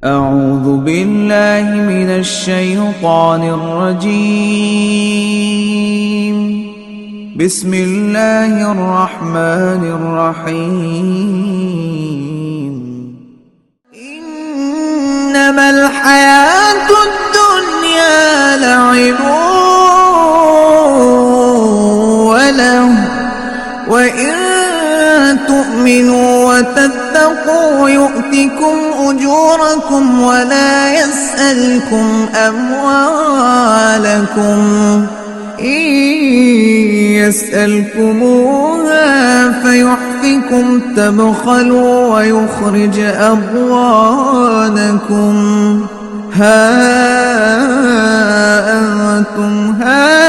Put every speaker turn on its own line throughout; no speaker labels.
أعوذ بالله من الشيطان الرجيم. بسم الله الرحمن الرحيم. إنما الحياة الدنيا لعب وله وإن تؤمنوا وتتقوا يؤتكم أجوركم ولا يسألكم أموالكم إن يسألكموها فيحفكم تبخلوا ويخرج أضغانكم ها أنتم هؤلاء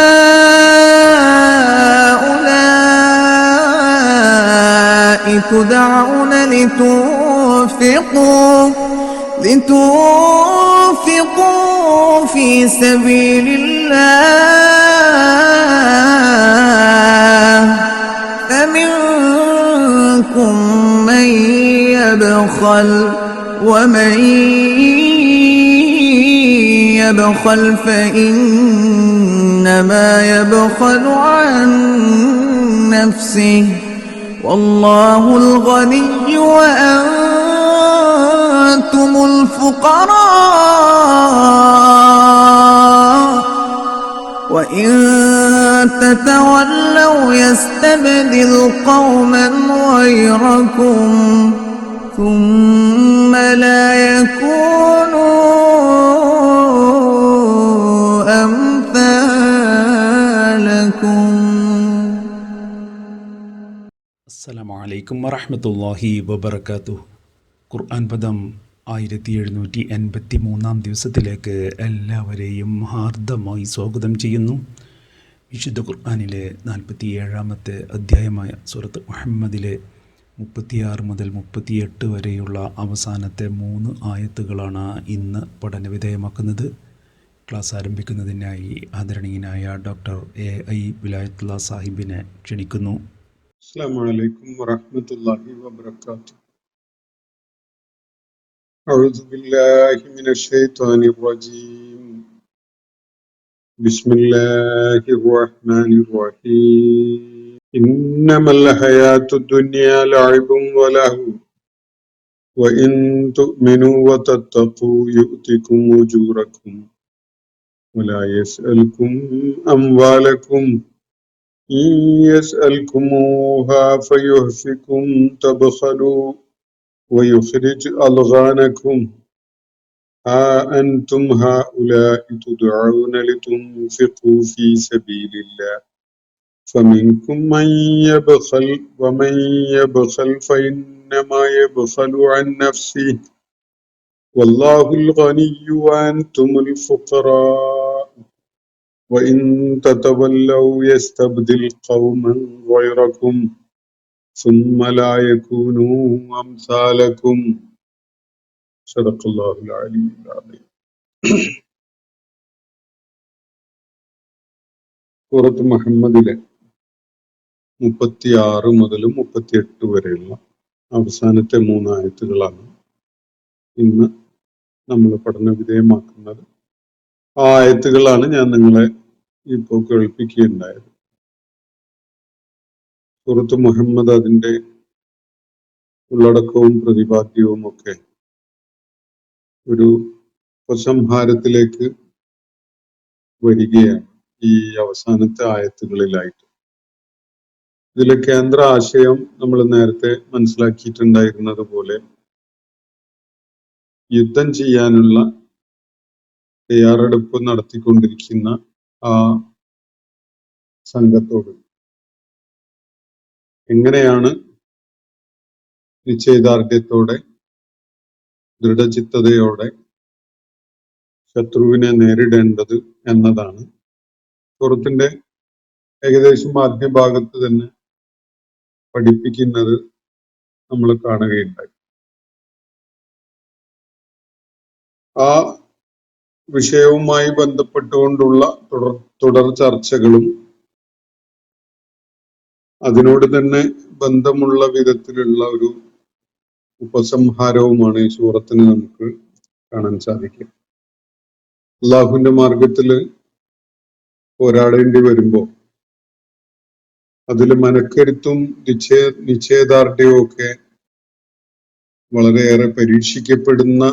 تدعون لتنفقوا في سبيل الله فمنكم من يبخل ومن يبخل فإنما يبخل عن نفسه والله الغني وأنتم الفقراء وإن تتولوا يستبدل قوما غيركم ثم لا يكونوا أمثالكم.
അസ്സലാമു അലൈക്കും വറഹ്മത്തുള്ളാഹി വബറകാതുഹു. ഖുർആൻ പദം 1783 ദിവസത്തിലേക്ക് എല്ലാവരെയും ഹാർദമായി സ്വാഗതം ചെയ്യുന്നു. വിശുദ്ധ ഖുർആനിലെ 47-ാമത്തെ അധ്യായമായ സൂറത്ത് മുഹമ്മദിലെ 36 മുതൽ 38 വരെയുള്ള അവസാനത്തെ 3 ആയത്തുകളാണ് ഇന്ന് പഠനവിധേയമാക്കുന്നത്. ക്ലാസ് ആരംഭിക്കുന്നതിനായി ആദരണീയനായ ഡോക്ടർ A.I. വിലായത്തുള്ള സാഹിബിനെ ക്ഷണിക്കുന്നു.
السلام عليكم ورحمة الله وبركاته. أعوذ بالله من الشيطان الرجيم. بسم الله الرحمن الرحيم. إنما الحياة الدنيا لعب ولهو وإن تؤمنوا وتتقوا يؤتكم أجوركم ولا يسألكم أموالكم إن يسألكموها فيحفكم تبخلوا ويخرج أضغانكم ها أنتم هؤلاء تدعون لتنفقوا في سبيل الله فمنكم من يبخل ومن يبخل فإنما يبخل عن نفسه والله الغني وأنتم الفقراء وإن تتولوا يستبدل قوما غيركم ثم لا يكونوا أمثالكم. صدق الله العلي العظيم. സൂറത്ത് മുഹമ്മദിലെ 36 മുതൽ 38 വരെയുള്ള അവസാനത്തെ 3 ആയത്തുകളാണ് ഇന്ന് നമ്മൾ പഠന വിധേയമാക്കുന്നത്. ആ ആയത്തുകളാണ് ഞാൻ നിങ്ങളെ ഇപ്പോൾ കേൾപ്പിക്കുകയുണ്ടായത്. സൂറത്ത് മുഹമ്മദ് അതിൻ്റെ ഉള്ളടക്കവും പ്രതിപാദ്യവും ഒക്കെ ഒരു ഉപസംഹാരത്തിലേക്ക് വരികയാണ് ഈ അവസാനത്തെ ആയത്തുകളിലായിട്ട്. ഇതിലെ കേന്ദ്ര ആശയം നമ്മൾ നേരത്തെ മനസ്സിലാക്കിയിട്ടുണ്ടായിരുന്നത് പോലെ യുദ്ധം ചെയ്യാനുള്ള തയ്യാറെടുപ്പ് നടത്തിക്കൊണ്ടിരിക്കുന്ന ആ സംഘത്തോട് എങ്ങനെയാണ് നിശ്ചയദാർഢ്യത്തോടെ ദൃഢചിത്തതയോടെ ശത്രുവിനെ നേരിടേണ്ടത് എന്നതാണ് സൂറത്തിന്റെ ഏകദേശം ആദ്യ ഭാഗത്ത് തന്നെ പഠിപ്പിക്കുന്നത് നമ്മൾ കാണുകയുണ്ടായി. ആ വിഷയവുമായി ബന്ധപ്പെട്ടുകൊണ്ടുള്ള തുടർ ചർച്ചകളും അതിനോട് തന്നെ ബന്ധമുള്ള വിധത്തിലുള്ള ഒരു ഉപസംഹാരവുമാണ് ഈ സൂറത്തിന് നമുക്ക് കാണാൻ സാധിക്കും. അള്ളാഹുവിന്റെ മാർഗത്തില് പോരാടേണ്ടി വരുമ്പോൾ അതിൽ മനക്കരുത്തും നിശ്ചയദാർഢ്യവും ഒക്കെ വളരെയേറെ പരീക്ഷിക്കപ്പെടുന്ന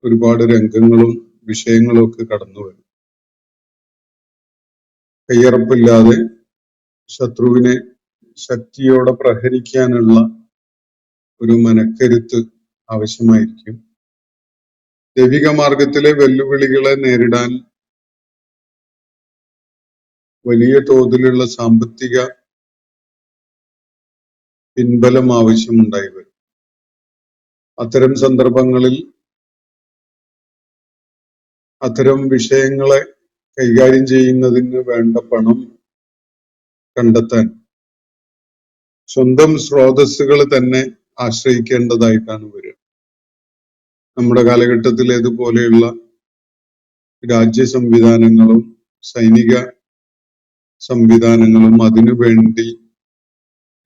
ഒരുപാട് രംഗങ്ങളും വിഷയങ്ങളും ഒക്കെ കടന്നു വരും. കയ്യറപ്പില്ലാതെ ശത്രുവിനെ ശക്തിയോടെ പ്രഹരിക്കാനുള്ള ഒരു മനക്കരുത്ത് ആവശ്യമായിരിക്കും. ദൈവിക മാർഗത്തിലെ വെല്ലുവിളികളെ നേരിടാൻ വലിയ തോതിലുള്ള സാമ്പത്തിക പിൻബലം ആവശ്യമുണ്ടായി വരും. അത്തരം സന്ദർഭങ്ങളിൽ അത്തരം വിഷയങ്ങളെ കൈകാര്യം ചെയ്യുന്നതിന് വേണ്ട പണം കണ്ടെത്താൻ സ്വന്തം സ്രോതസ്സുകൾ തന്നെ ആശ്രയിക്കേണ്ടതായിട്ടാണ് വരിക. നമ്മുടെ കാലഘട്ടത്തിൽ ഇതുപോലെയുള്ള രാജ്യ സംവിധാനങ്ങളും സൈനിക സംവിധാനങ്ങളും അതിനുവേണ്ടി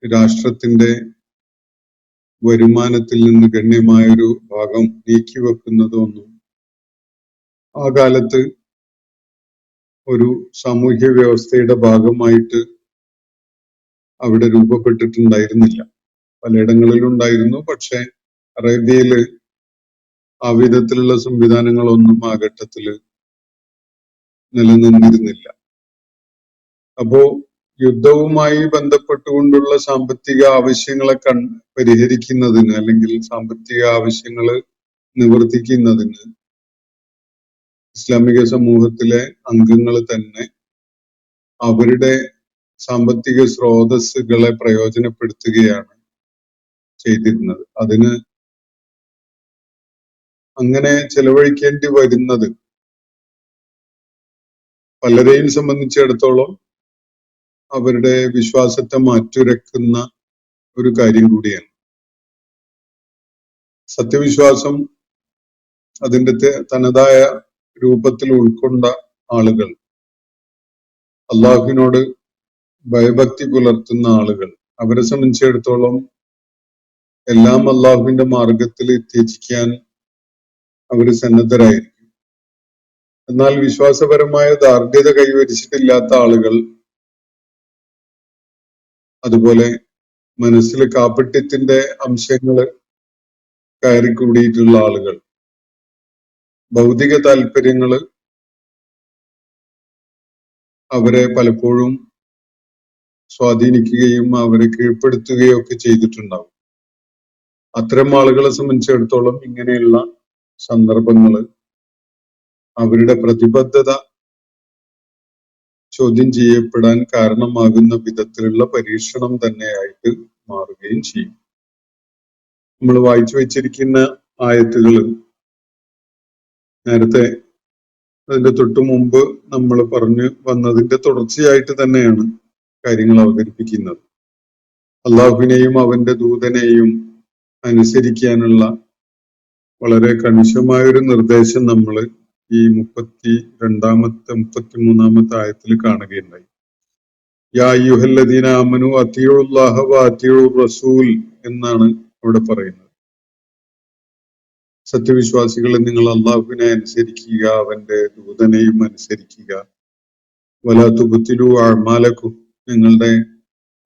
രാഷ്ട്രത്തിന്റെ വരുമാനത്തിൽ നിന്ന് ഗണ്യമായൊരു ഭാഗം നീക്കിവെക്കുന്നതൊന്നും ആ കാലത്ത് ഒരു സാമൂഹ്യ വ്യവസ്ഥയുടെ ഭാഗമായിട്ട് അവിടെ രൂപപ്പെട്ടിട്ടുണ്ടായിരുന്നില്ല. പലയിടങ്ങളിലുണ്ടായിരുന്നു, പക്ഷെ അറേബ്യയില് ആ വിധത്തിലുള്ള സംവിധാനങ്ങളൊന്നും ആ ഘട്ടത്തില് നിലനിന്നിരുന്നില്ല. അപ്പോ യുദ്ധവുമായി ബന്ധപ്പെട്ടുകൊണ്ടുള്ള സാമ്പത്തിക ആവശ്യങ്ങളെ പരിഹരിക്കുന്നതിന് അല്ലെങ്കിൽ സാമ്പത്തിക ആവശ്യങ്ങള് നിവർത്തിക്കുന്നതിന് ഇസ്ലാമിക സമൂഹത്തിലെ അംഗങ്ങൾ തന്നെ അവരുടെ സാമ്പത്തിക സ്രോതസ്സുകളെ പ്രയോജനപ്പെടുത്തുകയാണ് ചെയ്തിരുന്നത്. അതിന് അങ്ങനെ ചെലവഴിക്കേണ്ടി വരുന്നത് പലരെയും സംബന്ധിച്ചിടത്തോളം അവരുടെ വിശ്വാസത്തെ മാറ്റുരക്കുന്ന ഒരു കാര്യം കൂടിയാണ്. സത്യവിശ്വാസം അതിന്റെ തനതായ രൂപത്തിൽ ഉൾക്കൊണ്ട ആളുകൾ, അള്ളാഹുവിനോട് ഭയഭക്തി പുലർത്തുന്ന ആളുകൾ, അവരെ സംബന്ധിച്ചിടത്തോളം എല്ലാം അള്ളാഹുവിന്റെ മാർഗത്തിൽ ത്യജിക്കാൻ അവര് സന്നദ്ധരായിരിക്കും. എന്നാൽ വിശ്വാസപരമായ ദാർഢ്യത കൈവരിച്ചിട്ടില്ലാത്ത ആളുകൾ, അതുപോലെ മനസ്സിൽ കാപട്യത്തിന്റെ അംശങ്ങള് കയറിക്കൂടിയിട്ടുള്ള ആളുകൾ, ഭൗതിക താല്പര്യങ്ങള് അവരെ പലപ്പോഴും സ്വാധീനിക്കുകയും അവരെ കീഴ്പ്പെടുത്തുകയും ഒക്കെ ചെയ്തിട്ടുണ്ടാവും. അത്തരം ആളുകളെ സംബന്ധിച്ചിടത്തോളം ഇങ്ങനെയുള്ള സന്ദർഭങ്ങള് അവരുടെ പ്രതിബദ്ധത ചോദ്യം ചെയ്യപ്പെടാൻ കാരണമാകുന്ന വിധത്തിലുള്ള പരീക്ഷണം തന്നെയായിട്ട് മാറുകയും ചെയ്യും. നമ്മൾ വായിച്ചു വെച്ചിരിക്കുന്ന ആയത്തുകള് നേരത്തെ അതിന്റെ തൊട്ടു മുമ്പ് നമ്മൾ പറഞ്ഞു വന്നതിന്റെ തുടർച്ചയായിട്ട് തന്നെയാണ് കാര്യങ്ങൾ അവതരിപ്പിക്കുന്നത്. അള്ളാഹുവിനെയും അവന്റെ ദൂതനെയും അനുസരിക്കാനുള്ള വളരെ കണിശമായൊരു നിർദ്ദേശം നമ്മൾ ഈ 33-ാമത്തെ ആയത്തിൽ കാണുകയുണ്ടായി. യാ അയ്യുഹല്ലദീന ആമനു അത്തിയുല്ലാഹ വ അത്തിയുർ റസൂൽ എന്നാണ് അവിടെ പറയുന്നത്. സത്യവിശ്വാസികളെ, നിങ്ങൾ അള്ളാഹുവിനെ അനുസരിക്കുക, അവന്റെ ദൂതനെയും അനുസരിക്കുക. വലാ തുബ്തിലു അഅ്മാലക്കും, നിങ്ങളുടെ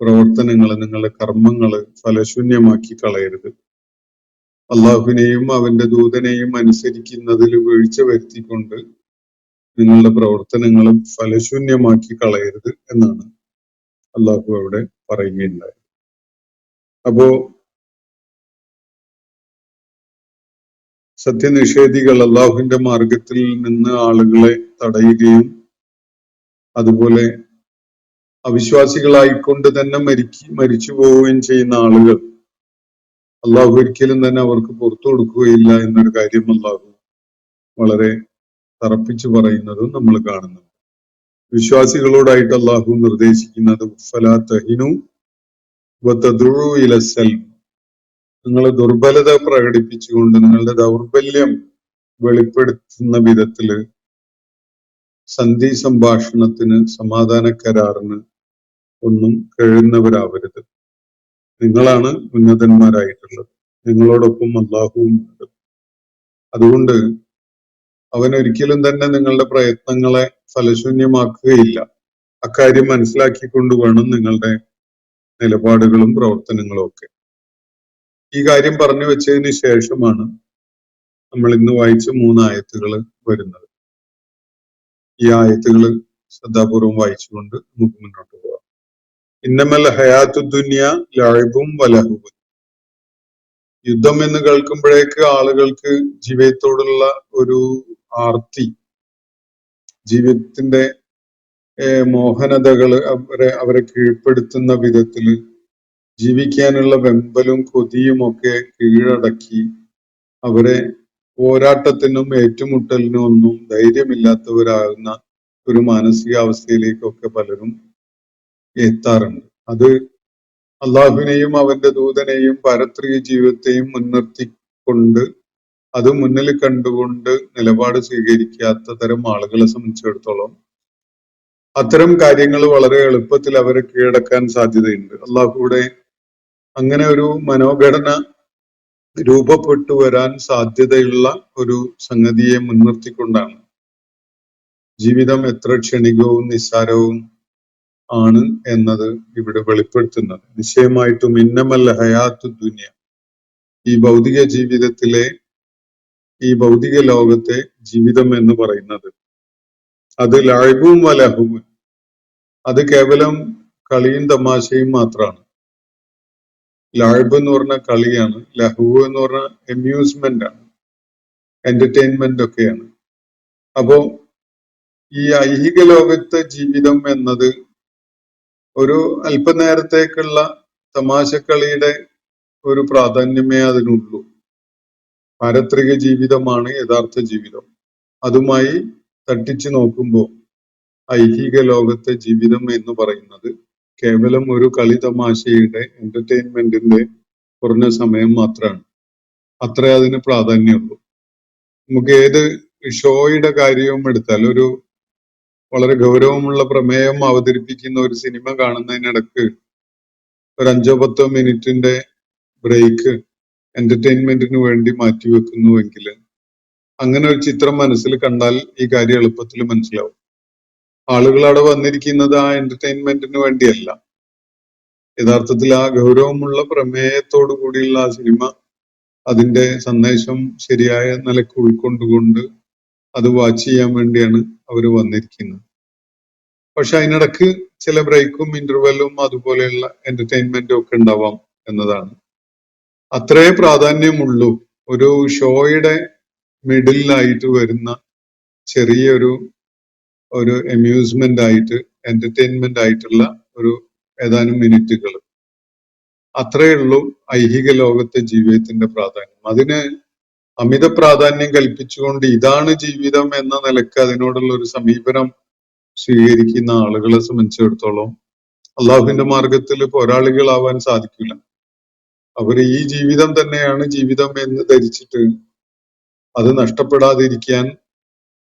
പ്രവർത്തനങ്ങള്, നിങ്ങളുടെ കർമ്മങ്ങള് ഫലശൂന്യമാക്കി കളയരുത്. അള്ളാഹുവിനെയും അവന്റെ ദൂതനെയും അനുസരിക്കുന്നതിൽ വീഴ്ച വരുത്തിക്കൊണ്ട് നിങ്ങളുടെ പ്രവർത്തനങ്ങളും ഫലശൂന്യമാക്കി കളയരുത് എന്നാണ് അള്ളാഹു അവിടെ പറയുകയുണ്ടായത്. അപ്പോ സത്യനിഷേധികൾ അള്ളാഹുവിന്റെ മാർഗത്തിൽ നിന്ന് ആളുകളെ തടയുകയും അതുപോലെ അവിശ്വാസികളായിക്കൊണ്ട് തന്നെ മരിച്ചു പോവുകയും ചെയ്യുന്ന ആളുകൾ അള്ളാഹു ഒരിക്കലും തന്നെ അവർക്ക് പുറത്തു കൊടുക്കുകയില്ല എന്നൊരു കാര്യം അള്ളാഹു വളരെ തറപ്പിച്ചു പറയുന്നതും നമ്മൾ കാണുന്നു. വിശ്വാസികളോടായിട്ട് അള്ളാഹു നിർദ്ദേശിക്കുന്നത് ഫലാ തഹിനു വതദ്ഉ ഇലസ്സൽം, നിങ്ങൾ ദുർബലത പ്രകടിപ്പിച്ചുകൊണ്ട് നിങ്ങളുടെ ദൗർബല്യം വെളിപ്പെടുത്തുന്ന വിധത്തില് സന്ധി സംഭാഷണത്തിന്, സമാധാന കരാറിന് ഒന്നും കഴിയുന്നവരാവരുത്. നിങ്ങളാണ് ഉന്നതന്മാരായിട്ടുള്ളത്, നിങ്ങളോടൊപ്പം അള്ളാഹുവും ഉണ്ട്. അതുകൊണ്ട് അവൻ ഒരിക്കലും തന്നെ നിങ്ങളുടെ പ്രയത്നങ്ങളെ ഫലശൂന്യമാക്കുകയില്ല. അക്കാര്യം മനസ്സിലാക്കിക്കൊണ്ട് വേണം നിങ്ങളുടെ നിലപാടുകളും പ്രവർത്തനങ്ങളും ഒക്കെ. ഈ കാര്യം പറഞ്ഞു വെച്ചതിന് ശേഷമാണ് നമ്മൾ ഇന്ന് വായിച്ച 3 ആയത്തുകൾ വരുന്നത്. ഈ ആയത്തുകൾ ശ്രദ്ധാപൂർവം വായിച്ചുകൊണ്ട് നമുക്ക് മുന്നോട്ട് പോകാം. ഇന്നമൽ ഹയാത്തു ദുനിയ ലഅബും വലഹുവും. യുദ്ധം എന്ന് കേൾക്കുമ്പോഴേക്ക് ആളുകൾക്ക് ജീവിതത്തോടുള്ള ഒരു ആർത്തി, ജീവിതത്തിന്റെ മോഹനതകള് അവരെ കീഴ്പ്പെടുത്തുന്ന വിധത്തില് ജീവിക്കാനുള്ള വെമ്പലും കൊതിയും ഒക്കെ കീഴടക്കി അവരെ പോരാട്ടത്തിനും ഏറ്റുമുട്ടലിനും ഒന്നും ധൈര്യമില്ലാത്തവരാകുന്ന ഒരു മാനസികാവസ്ഥയിലേക്കൊക്കെ പലരും എത്താറുണ്ട്. അത് അള്ളാഹുവിനെയും അവന്റെ ദൂതനെയും പാരത്രിക ജീവിതത്തെയും മുൻനിർത്തിക്കൊണ്ട് അത് മുന്നിൽ കണ്ടുകൊണ്ട് നിലപാട് സ്വീകരിക്കാത്ത തരം ആളുകളെ സംബന്ധിച്ചിടത്തോളം അത്തരം കാര്യങ്ങൾ വളരെ എളുപ്പത്തിൽ അവരെ കീഴടക്കാൻ സാധ്യതയുണ്ട്. അള്ളാഹുവിടെ അങ്ങനെ ഒരു മനോഘടന രൂപപ്പെട്ടു വരാൻ സാധ്യതയുള്ള ഒരു സംഗതിയെ മുൻനിർത്തിക്കൊണ്ടാണ് ജീവിതം എത്ര ക്ഷണികവും നിസ്സാരവും ആണ് എന്നത് ഇവിടെ വെളിപ്പെടുത്തുന്നത്. നിശ്ചയമായിട്ടും ഇന്നമൽ ഹയാത്തു ദുനിയ, ഈ ഭൗതിക ജീവിതത്തിലെ ഈ ഭൗതിക ലോകത്തെ ജീവിതം എന്ന് പറയുന്നത് അത് ലഅബും വലഹുവും, അത് കേവലം കളിയും തമാശയും മാത്രമാണ്. ലഅബ് എന്ന് പറഞ്ഞ കളിയാണ്, ലഹു എന്ന് പറഞ്ഞ അമ്യൂസ്മെന്റ് ആണ്, എന്റർടൈൻമെന്റ് ഒക്കെയാണ്. അപ്പോ ഈ ഐഹിക ലോകത്തെ ജീവിതം എന്നത് ഒരു അല്പനേരത്തേക്കുള്ള തമാശക്കളിയുടെ ഒരു പ്രാധാന്യമേ അതിനുള്ളൂ. പാരത്രിക ജീവിതമാണ് യഥാർത്ഥ ജീവിതം. അതുമായി തട്ടിച്ചു നോക്കുമ്പോൾ ഐഹിക ലോകത്തെ ജീവിതം എന്ന് പറയുന്നത് കേവലം ഒരു കളി തമാശയുടെ എന്റർടൈൻമെന്റിന്റെ കുറഞ്ഞ സമയം മാത്രമാണ്. അത്രേ അതിന് പ്രാധാന്യമുള്ളൂ. നമുക്ക് ഏത് ഷോയുടെ കാര്യവും എടുത്താൽ, ഒരു വളരെ ഗൗരവമുള്ള പ്രമേയം അവതരിപ്പിക്കുന്ന ഒരു സിനിമ കാണുന്നതിനിടക്ക് ഒരു 5-10 മിനിറ്റിന്റെ ബ്രേക്ക് എന്റർടൈൻമെന്റിന് വേണ്ടി മാറ്റിവെക്കുന്നുവെങ്കിൽ അങ്ങനെ ഒരു ചിത്രം മനസ്സിൽ കണ്ടാൽ ഈ കാര്യം എളുപ്പത്തിൽ മനസ്സിലാവും. ആളുകൾ അവിടെ വന്നിരിക്കുന്നത് ആ എന്റർടൈൻമെന്റിന് വേണ്ടിയല്ല. യഥാർത്ഥത്തിൽ ആ ഗൗരവമുള്ള പ്രമേയത്തോടു കൂടിയുള്ള ആ സിനിമ അതിന്റെ സന്ദേശം ശരിയായ നിലക്ക് ഉൾക്കൊണ്ടുകൊണ്ട് അത് വാച്ച് ചെയ്യാൻ വേണ്ടിയാണ് അവർ വന്നിരിക്കുന്നത്. പക്ഷെ അതിനിടക്ക് ചില ബ്രേക്കും ഇന്റർവെല്ലും അതുപോലെയുള്ള എന്റർടൈൻമെന്റും ഒക്കെ ഉണ്ടാവാം എന്നതാണ്. അത്രേ പ്രാധാന്യമുള്ളൂ ഒരു ഷോയുടെ മിഡിലായിട്ട് വരുന്ന ചെറിയൊരു അമ്യൂസ്മെന്റ് ആയിട്ട്, എന്റർടൈൻമെന്റ് ആയിട്ടുള്ള ഒരു ഏതാനും മിനിറ്റുകൾ. അത്രയേ ഉള്ളൂ ഐഹിക ലോകത്തെ ജീവിതത്തിന്റെ പ്രാധാന്യം. അതിന് അമിത പ്രാധാന്യം കൽപ്പിച്ചുകൊണ്ട് ഇതാണ് ജീവിതം എന്ന നിലക്ക് അതിനോടുള്ള ഒരു സമീപനം സ്വീകരിക്കുന്ന ആളുകളെ സംബന്ധിച്ചിടത്തോളം അള്ളാഹുവിന്റെ മാർഗത്തിൽ പോരാളികളാവാൻ സാധിക്കില്ല. അവർ ഈ ജീവിതം തന്നെയാണ് ജീവിതം എന്ന് ധരിച്ചിട്ട് അത് നഷ്ടപ്പെടാതിരിക്കാൻ,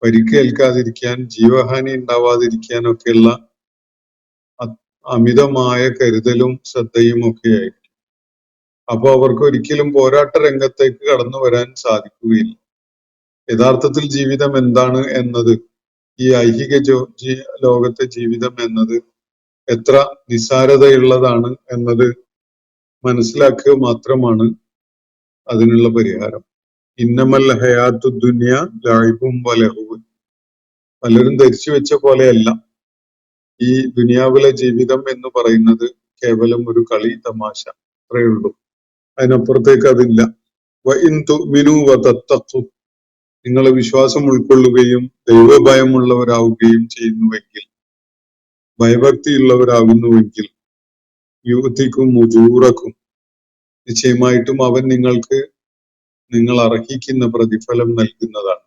പരിക്കേൽക്കാതിരിക്കാൻ, ജീവഹാനി ഉണ്ടാവാതിരിക്കാൻ ഒക്കെയുള്ള അമിതമായ കരുതലും ശ്രദ്ധയും ഒക്കെ ആയിരിക്കും. അപ്പൊ അവർക്ക് ഒരിക്കലും പോരാട്ട രംഗത്തേക്ക് കടന്നു വരാൻ സാധിക്കുകയില്ല. യഥാർത്ഥത്തിൽ ജീവിതം എന്താണ് എന്നത്, ഈ ഐഹിക ലോകത്തെ ജീവിതം എന്നത് എത്ര നിസ്സാരതയുള്ളതാണ് എന്നത് മനസ്സിലാക്കുക മാത്രമാണ് അതിനുള്ള പരിഹാരം. ഇന്നമൽ ഹയാത്തു ദുനിയ ലഅബും വലഹുവും. പലരും ധരിച്ചു വെച്ച പോലെയല്ല ഈ ദുനിയാവിലെ ജീവിതം എന്ന് പറയുന്നത് കേവലം ഒരു കളി തമാശ, അത്രയേ ഉള്ളൂ. അതിനപ്പുറത്തേക്ക് അതില്ല. വഇൻ തുഅ്മിനൂ വതത്തഖൂ, നിങ്ങൾ വിശ്വാസം ഉൾക്കൊള്ളുകയും ദൈവഭയമുള്ളവരാവുകയും ചെയ്യുന്നുവെങ്കിൽ, ഭയഭക്തിയുള്ളവരാകുന്നുവെങ്കിൽ, യുഅ്തികും ഉജൂറക്കും, നിശ്ചയമായിട്ടും അവൻ നിങ്ങൾക്ക് നിങ്ങൾ അർഹിക്കുന്ന പ്രതിഫലം നൽകുന്നതാണ്.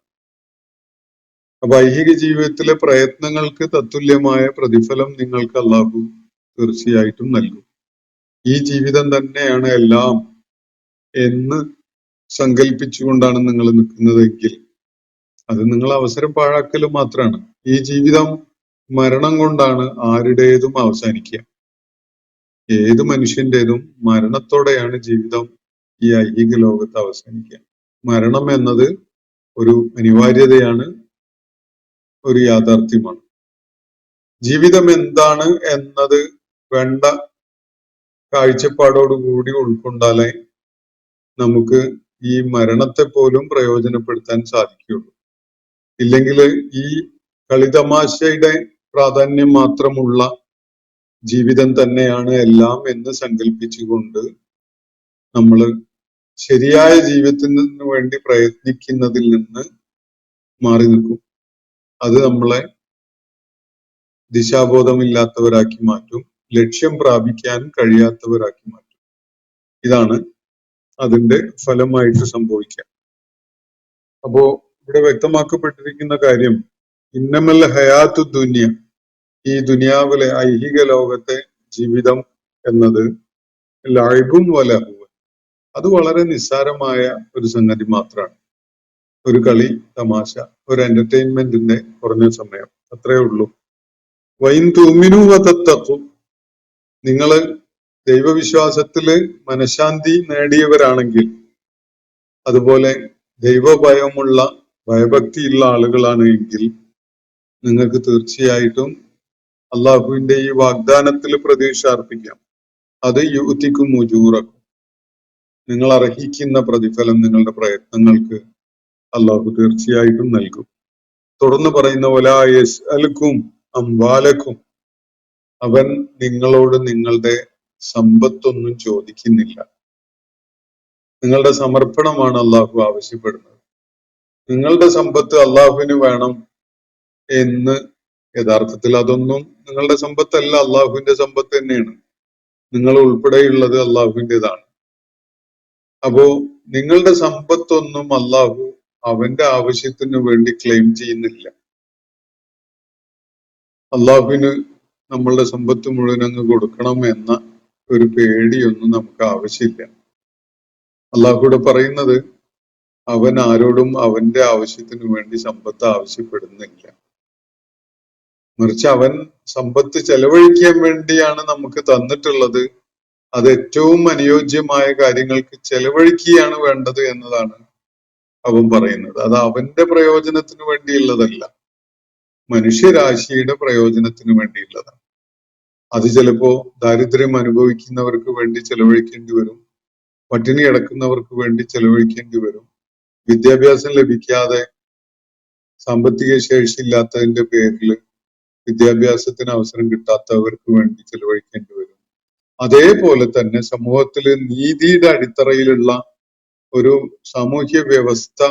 അപ്പൊ ഐഹിക ജീവിതത്തിലെ പ്രയത്നങ്ങൾക്ക് തത്തുല്യമായ പ്രതിഫലം നിങ്ങൾക്ക് അല്ലാഹു തീർച്ചയായിട്ടും നൽകും. ഈ ജീവിതം തന്നെയാണ് എല്ലാം എന്ന് സങ്കല്പിച്ചുകൊണ്ടാണ് നിങ്ങൾ നിൽക്കുന്നതെങ്കിൽ അത് നിങ്ങൾ അവസരം പാഴാക്കൽ മാത്രമാണ്. ഈ ജീവിതം മരണം കൊണ്ടാണ് ആരുടേതും അവസാനിക്കുക. ഏത് മനുഷ്യന്റേതും മരണത്തോടെയാണ് ജീവിതം ഈ ഐഹിക ലോകത്ത് അവസാനിക്കുക. മരണം എന്നത് ഒരു അനിവാര്യതയാണ്, ഒരു യാഥാർത്ഥ്യമാണ്. ജീവിതം എന്താണ് എന്നത് വേണ്ട കാഴ്ചപ്പാടോടുകൂടി ഉൾക്കൊണ്ടാലേ നമുക്ക് ഈ മരണത്തെ പോലും പ്രയോജനപ്പെടുത്താൻ സാധിക്കുകയുള്ളൂ. ഇല്ലെങ്കിൽ ഈ കളിതമാശയുടെ പ്രാധാന്യം മാത്രമുള്ള ജീവിതം തന്നെയാണ് എല്ലാം എന്ന് സങ്കല്പിച്ചുകൊണ്ട് നമ്മൾ ശരിയായ ജീവിതത്തിന് വേണ്ടി പ്രയത്നിക്കുന്നതിൽ നിന്ന് മാറി നിൽക്കും. അത് നമ്മളെ ദിശാബോധമില്ലാത്തവരാക്കി മാറ്റും, ലക്ഷ്യം പ്രാപിക്കാൻ കഴിയാത്തവരാക്കി മാറ്റും. ഇതാണ് അതിന്റെ ഫലമായിട്ട് സംഭവിക്കുക. അപ്പോ ഇവിടെ വ്യക്തമാക്കപ്പെട്ടിരിക്കുന്ന കാര്യം, ഇന്നമൽ ഹയാത്തു ദുനിയ, ഈ ദുനിയാവിലെ ഐഹിക ലോകത്തെ ജീവിതം എന്നത് ലഅബും വലഹുവ, അത് വളരെ നിസ്സാരമായ ഒരു സംഗതി മാത്രമാണ്. ഒരു കളി, തമാശ, ഒരു എന്റർടൈൻമെന്റിന്റെ കുറഞ്ഞ സമയം, അത്രേ ഉള്ളൂ. വൈൻ തുമിനു വതത്തഖു, നിങ്ങള് ദൈവവിശ്വാസത്തില് മനഃശാന്തി നേടിയവരാണെങ്കിൽ, അതുപോലെ ദൈവഭയമുള്ള ഭയഭക്തിയുള്ള ആളുകളാണ് എങ്കിൽ നിങ്ങൾക്ക് തീർച്ചയായിട്ടും അള്ളാഹുവിന്റെ ഈ വാഗ്ദാനത്തിൽ പ്രതീക്ഷ അർപ്പിക്കാം. അത് യുഅ്തികും ഉജൂറക്കും, നിങ്ങൾ അർഹിക്കുന്ന പ്രതിഫലം നിങ്ങളുടെ പ്രയത്നങ്ങൾക്ക് അള്ളാഹു തീർച്ചയായിട്ടും നൽകും. തുടർന്ന് പറയുന്ന വലാ യസ്അലുക്കും അംവാലക്കും, അവൻ നിങ്ങളോട് നിങ്ങളുടെ സമ്പത്തൊന്നും ചോദിക്കുന്നില്ല. നിങ്ങളുടെ സമർപ്പണമാണ് അള്ളാഹു ആവശ്യപ്പെടുന്നത്. നിങ്ങളുടെ സമ്പത്ത് അള്ളാഹുവിന് വേണം എന്ന്, യഥാർത്ഥത്തിൽ അതൊന്നും നിങ്ങളുടെ സമ്പത്തല്ല, അള്ളാഹുവിന്റെ സമ്പത്ത് തന്നെയാണ്. നിങ്ങൾ ഉൾപ്പെടെയുള്ളത് അള്ളാഹുവിൻ്റെതാണ്. അപ്പോ നിങ്ങളുടെ സമ്പത്തൊന്നും അള്ളാഹു അവന്റെ ആവശ്യത്തിന് വേണ്ടി ക്ലെയിം ചെയ്യുന്നില്ല. അള്ളാഹുവിന് നമ്മളുടെ സമ്പത്ത് മുഴുവൻ അങ്ങ് കൊടുക്കണം എന്ന ഒരു പേടിയൊന്നും നമുക്ക് ആവശ്യമില്ല. അള്ളാഹുവിടെ പറയുന്നത്, അവൻ ആരോടും അവന്റെ ആവശ്യത്തിന് വേണ്ടി സമ്പത്ത് ആവശ്യപ്പെടുന്നില്ല. മറിച്ച് അവൻ സമ്പത്ത് ചെലവഴിക്കാൻ വേണ്ടിയാണ് നമുക്ക് തന്നിട്ടുള്ളത്. അത് ഏറ്റവും അനുയോജ്യമായ കാര്യങ്ങൾക്ക് ചെലവഴിക്കുകയാണ് വേണ്ടത് എന്നതാണ് അവൻ പറയുന്നത്. അത് അവന്റെ പ്രയോജനത്തിന് വേണ്ടിയുള്ളതല്ല, മനുഷ്യരാശിയുടെ പ്രയോജനത്തിന് വേണ്ടിയുള്ളതാണ്. അത് ചിലപ്പോ ദാരിദ്ര്യം അനുഭവിക്കുന്നവർക്ക് വേണ്ടി ചെലവഴിക്കേണ്ടി വരും, പട്ടിണി കിടക്കുന്നവർക്ക് വേണ്ടി ചെലവഴിക്കേണ്ടി വരും, വിദ്യാഭ്യാസം ലഭിക്കാതെ സാമ്പത്തിക ശേഷി ഇല്ലാത്തതിന്റെ പേരിൽ വിദ്യാഭ്യാസത്തിന് അവസരം കിട്ടാത്തവർക്ക് വേണ്ടി ചെലവഴിക്കേണ്ടി വരും. അതേപോലെ തന്നെ സമൂഹത്തില് നീതിയുടെ അടിത്തറയിലുള്ള ഒരു സാമൂഹ്യ വ്യവസ്ഥ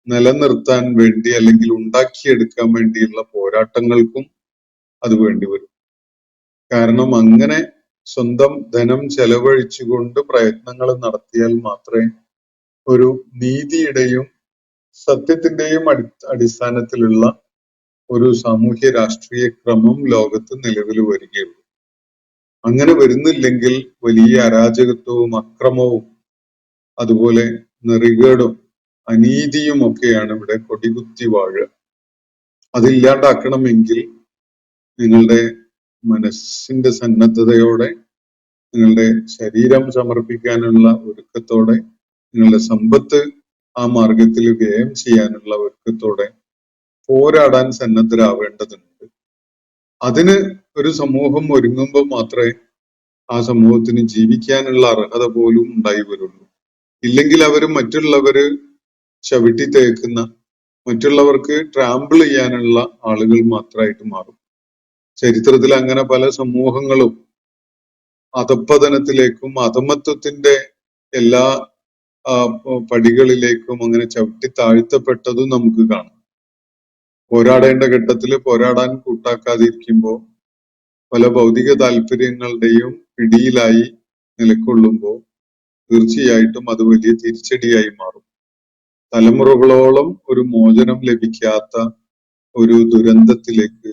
നിലനിർത്താൻ വേണ്ടി അല്ലെങ്കിൽ ഉണ്ടാക്കിയെടുക്കാൻ വേണ്ടിയുള്ള പോരാട്ടങ്ങൾക്കും അത് വേണ്ടി വരും. കാരണം അങ്ങനെ സ്വന്തം ധനം ചെലവഴിച്ചുകൊണ്ട് പ്രയത്നങ്ങൾ നടത്തിയാൽ മാത്രമേ ഒരു നീതിയുടെയും സത്യത്തിന്റെയും അടിസ്ഥാനത്തിലുള്ള ഒരു സാമൂഹ്യ രാഷ്ട്രീയ ക്രമം ലോകത്ത് നിലവിൽ വരികയുള്ളൂ. അങ്ങനെ വരുന്നില്ലെങ്കിൽ വലിയ അരാജകത്വവും അക്രമവും അതുപോലെ നെറികേടും അനീതിയും ഒക്കെയാണ് ഇവിടെ കൊടികുത്തി വാഴുക. അതില്ലാണ്ടാക്കണമെങ്കിൽ നിങ്ങളുടെ മനസ്സിന്റെ സന്നദ്ധതയോടെ, നിങ്ങളുടെ ശരീരം സമർപ്പിക്കാനുള്ള ഒരുക്കത്തോടെ, നിങ്ങളുടെ സമ്പത്ത് ആ മാർഗത്തിൽ വ്യയം ചെയ്യാനുള്ള ഒരുക്കത്തോടെ പോരാടാൻ സന്നദ്ധരാവേണ്ടതുണ്ട്. അതിന് ഒരു സമൂഹം ഒരുങ്ങുമ്പോൾ മാത്രമേ ആ സമൂഹത്തിന് ജീവിക്കാനുള്ള അർഹത പോലും ഉണ്ടായി വരുള്ളൂ. ഇല്ലെങ്കിൽ അവർ മറ്റുള്ളവര് ചവിട്ടി തേക്കുന്ന, മറ്റുള്ളവർക്ക് ട്രാമ്പിൾ ചെയ്യാനുള്ള ആളുകൾ മാത്രമായിട്ട് മാറും. ചരിത്രത്തിൽ അങ്ങനെ പല സമൂഹങ്ങളും അധപ്പതനത്തിലേക്കും അധമത്വത്തിന്റെ എല്ലാ പടികളിലേക്കും അങ്ങനെ ചവിട്ടി താഴ്ത്തപ്പെട്ടതും നമുക്ക് കാണാം. പോരാടേണ്ട ഘട്ടത്തിൽ പോരാടാൻ കൂട്ടാക്കാതിരിക്കുമ്പോൾ, പല ഭൗതിക താല്പര്യങ്ങളുടെയും പിടിയിലായി നിലകൊള്ളുമ്പോൾ തീർച്ചയായിട്ടും അത് വലിയ തിരിച്ചടിയായി മാറും. തലമുറകളോളം ഒരു മോചനം ലഭിക്കാത്ത ഒരു ദുരന്തത്തിലേക്ക്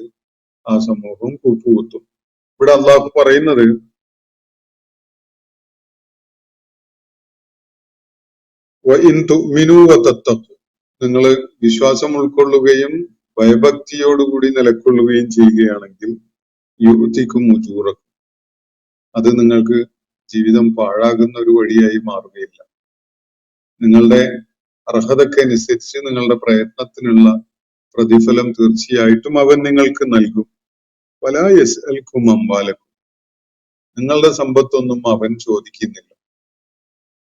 ആ സമൂഹം കൂപ്പുകുത്തും. ഇവിടെ അള്ളാഹു പറയുന്നത്, നിങ്ങൾ വിശ്വാസം ഉൾക്കൊള്ളുകയും ഭയഭക്തിയോടുകൂടി നിലകൊള്ളുകയും ചെയ്യുകയാണെങ്കിൽ യുഅ്തികും ഉജൂറക്കും, അത് നിങ്ങൾക്ക് ജീവിതം പാഴാകുന്ന ഒരു വഴിയായി മാറുകയില്ല. നിങ്ങളുടെ അർഹതക്കനുസരിച്ച് നിങ്ങളുടെ പ്രയത്നത്തിനുള്ള പ്രതിഫലം തീർച്ചയായിട്ടും അവൻ നിങ്ങൾക്ക് നൽകും. വലാ യസ്അൽക്കും അംവാലക്കും, നിങ്ങളുടെ സമ്പത്തൊന്നും അവൻ ചോദിക്കുന്നില്ല.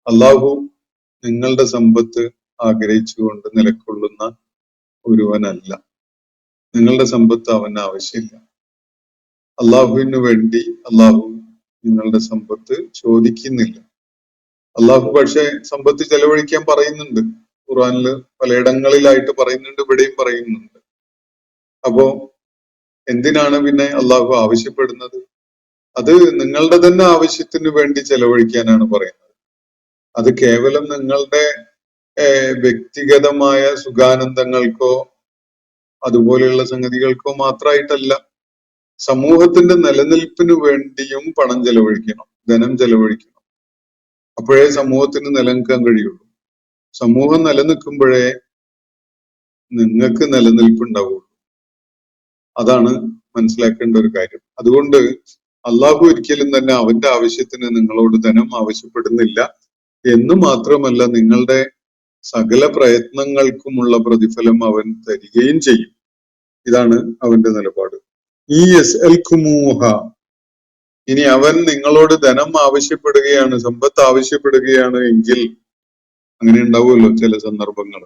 അള്ളാഹു നിങ്ങളുടെ സമ്പത്ത് ആഗ്രഹിച്ചുകൊണ്ട് നിലകൊള്ളുന്ന ഒരുവനല്ല. നിങ്ങളുടെ സമ്പത്ത് അവന് ആവശ്യമില്ല. അള്ളാഹുവിന് വേണ്ടി അള്ളാഹു നിങ്ങളുടെ സമ്പത്ത് ചോദിക്കുന്നില്ല. അള്ളാഹു പക്ഷെ സമ്പത്ത് ചെലവഴിക്കാൻ പറയുന്നുണ്ട്. ഖുർആനില് പലയിടങ്ങളിലായിട്ട് പറയുന്നുണ്ട്, ഇവിടെയും പറയുന്നുണ്ട്. അപ്പോ എന്തിനാണ് പിന്നെ അള്ളാഹു ആവശ്യപ്പെടുന്നത്? അത് നിങ്ങളുടെ തന്നെ ആവശ്യത്തിന് വേണ്ടി ചെലവഴിക്കാനാണ് പറയുന്നത്. അത് കേവലം നിങ്ങളുടെ വ്യക്തിഗതമായ സുഖാനന്ദങ്ങൾക്കോ അതുപോലെയുള്ള സംഗതികൾക്കോ മാത്രമായിട്ടല്ല. സമൂഹത്തിന്റെ നിലനിൽപ്പിന് വേണ്ടിയും പണം ചെലവഴിക്കണം, ധനം ചെലവഴിക്കണം. അപ്പോഴേ സമൂഹത്തിന് നിലനിൽക്കാൻ കഴിയുള്ളൂ. സമൂഹം നിലനിൽക്കുമ്പോഴേ നിങ്ങൾക്ക് നിലനിൽപ്പുണ്ടാവുള്ളൂ. അതാണ് മനസ്സിലാക്കേണ്ട ഒരു കാര്യം. അതുകൊണ്ട് അള്ളാഹു ഒരിക്കലും തന്നെ അവന്റെ ആവശ്യത്തിന് നിങ്ങളോട് ധനം ആവശ്യപ്പെടുന്നില്ല എന്ന് മാത്രമല്ല, നിങ്ങളുടെ സകല പ്രയത്നങ്ങൾക്കുമുള്ള പ്രതിഫലം അവൻ തരികയും ചെയ്യും. ഇതാണ് അവന്റെ നിലപാട്. ഈ യസ്അൽകുമൂഹ, ഇനി അവൻ നിങ്ങളോട് ധനം ആവശ്യപ്പെടുകയാണ്, സമ്പത്ത് ആവശ്യപ്പെടുകയാണ് എങ്കിൽ, അങ്ങനെ ഉണ്ടാവുമല്ലോ ചില സന്ദർഭങ്ങൾ,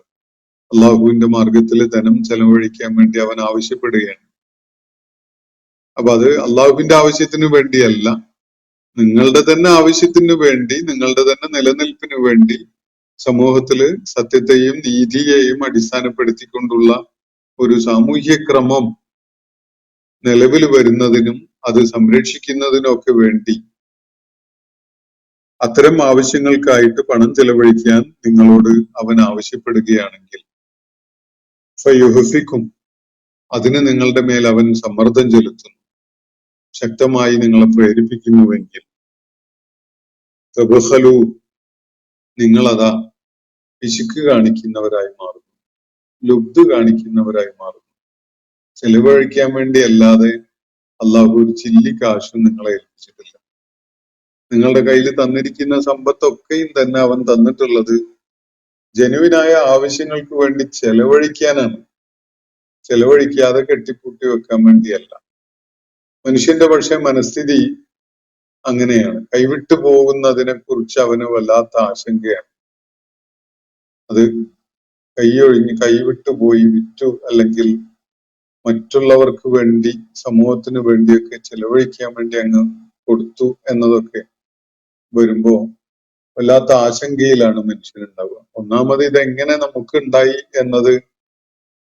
അള്ളാഹുവിന്റെ മാർഗത്തിൽ ധനം ചെലവഴിക്കാൻ വേണ്ടി അവൻ ആവശ്യപ്പെടുകയാണ്. അപ്പൊ അത് അള്ളാഹുവിന്റെ ആവശ്യത്തിന് വേണ്ടിയല്ല, നിങ്ങളുടെ തന്നെ ആവശ്യത്തിന് വേണ്ടി, നിങ്ങളുടെ തന്നെ നിലനിൽപ്പിന് വേണ്ടി, സമൂഹത്തില് സത്യത്തെയും നീതിയെയും അടിസ്ഥാനപ്പെടുത്തിക്കൊണ്ടുള്ള ഒരു സാമൂഹ്യ ക്രമം നിലവിൽ വരുന്നതിനും അത് സംരക്ഷിക്കുന്നതിനും ഒക്കെ വേണ്ടി അത്തരം ആവശ്യങ്ങൾക്കായിട്ട് പണം ചെലവഴിക്കാൻ നിങ്ങളോട് അവൻ ആവശ്യപ്പെടുകയാണെങ്കിൽ ഫയുഹ്ഫിക്കും, അതിന് നിങ്ങളുടെ മേൽ അവൻ സമ്മർദ്ദം ചെലുത്തുന്നു, ശക്തമായി നിങ്ങളെ പ്രേരിപ്പിക്കുന്നുവെങ്കിൽ തബ്ഖലു, നിങ്ങളതാ പിശുക്ക് കാണിക്കുന്നവരായി മാറുന്നു, ലുബ്ധ് കാണിക്കുന്നവരായി മാറുന്നു. ചെലവഴിക്കാൻ വേണ്ടി അല്ലാതെ അള്ളാഹു ഒരു ചില്ലി കാശും നിങ്ങളെ ഏൽപ്പിച്ചിട്ടില്ല. നിങ്ങളുടെ കയ്യിൽ തന്നിരിക്കുന്ന സമ്പത്തൊക്കെയും തന്നെ അവൻ തന്നിട്ടുള്ളത് ജനുവിനായ ആവശ്യങ്ങൾക്ക് വേണ്ടി ചെലവഴിക്കാനാണ്, ചെലവഴിക്കാതെ കെട്ടിപ്പൂട്ടി വെക്കാൻ വേണ്ടിയല്ല. മനുഷ്യന്റെ പക്ഷെ മനസ്ഥിതി അങ്ങനെയാണ്. കൈവിട്ടു പോകുന്നതിനെ കുറിച്ച് അവന് വല്ലാത്ത ആശങ്കയാണ്. അത് കൈവിട്ടു പോയി വിറ്റു, അല്ലെങ്കിൽ മറ്റുള്ളവർക്ക് വേണ്ടി, സമൂഹത്തിന് വേണ്ടിയൊക്കെ ചെലവഴിക്കാൻ വേണ്ടി അങ്ങ് കൊടുത്തു എന്നതൊക്കെ വരുമ്പോ വല്ലാത്ത ആശങ്കയിലാണ് മനുഷ്യനുണ്ടാവുക. ഒന്നാമത് ഇതെങ്ങനെ നമുക്ക് ഉണ്ടായി എന്നത്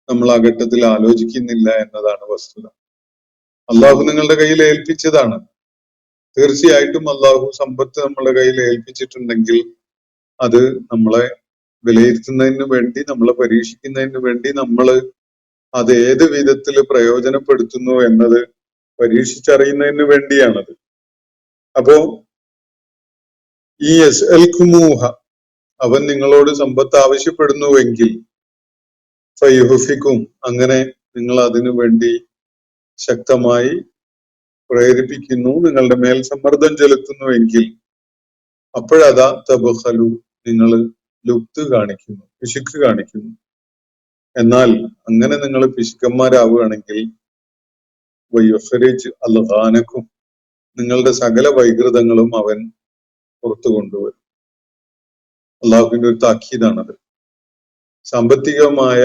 നമ്മൾ ആ ഘട്ടത്തിൽ ആലോചിക്കുന്നില്ല എന്നതാണ് വസ്തുത. അള്ളാഹു നിങ്ങളുടെ കയ്യിൽ ഏൽപ്പിച്ചതാണ്. തീർച്ചയായിട്ടും അള്ളാഹു സമ്പത്ത് നമ്മുടെ കയ്യിൽ ഏൽപ്പിച്ചിട്ടുണ്ടെങ്കിൽ അത് നമ്മളെ വിലയിരുത്തുന്നതിന് വേണ്ടി, നമ്മളെ പരീക്ഷിക്കുന്നതിന് വേണ്ടി, നമ്മള് അത് ഏത് വിധത്തിൽ പ്രയോജനപ്പെടുത്തുന്നു എന്നത് പരീക്ഷിച്ചറിയുന്നതിന് വേണ്ടിയാണത്. അപ്പോ ഈ യസ്അൽകുമൂഹ, അവൻ നിങ്ങളോട് സമ്പത്ത് ആവശ്യപ്പെടുന്നുവെങ്കിൽ ഫയുഹ്ഫിക്കും, അങ്ങനെ നിങ്ങൾ അതിനു വേണ്ടി ശക്തമായി പ്രേരിപ്പിക്കുന്നു, നിങ്ങളുടെ മേൽ സമ്മർദ്ദം ചെലുത്തുന്നുവെങ്കിൽ അപ്പോഴതാ തബ്ഖലു, നിങ്ങൾ ലുബ്ധ് കാണിക്കുന്നു, പിശുക്ക് കാണിക്കുന്നു. എന്നാൽ അങ്ങനെ നിങ്ങൾ പിശുക്കന്മാരാവുകയാണെങ്കിൽ വയുഖ്രിജ് അൽഗാനക്കും, നിങ്ങളുടെ സകല വൈകൃതങ്ങളും അവൻ പുറത്തു കൊണ്ടുവരും. അള്ളാഹുവിന്റെ ഒരു താക്കീതാണത്. സാമ്പത്തികമായ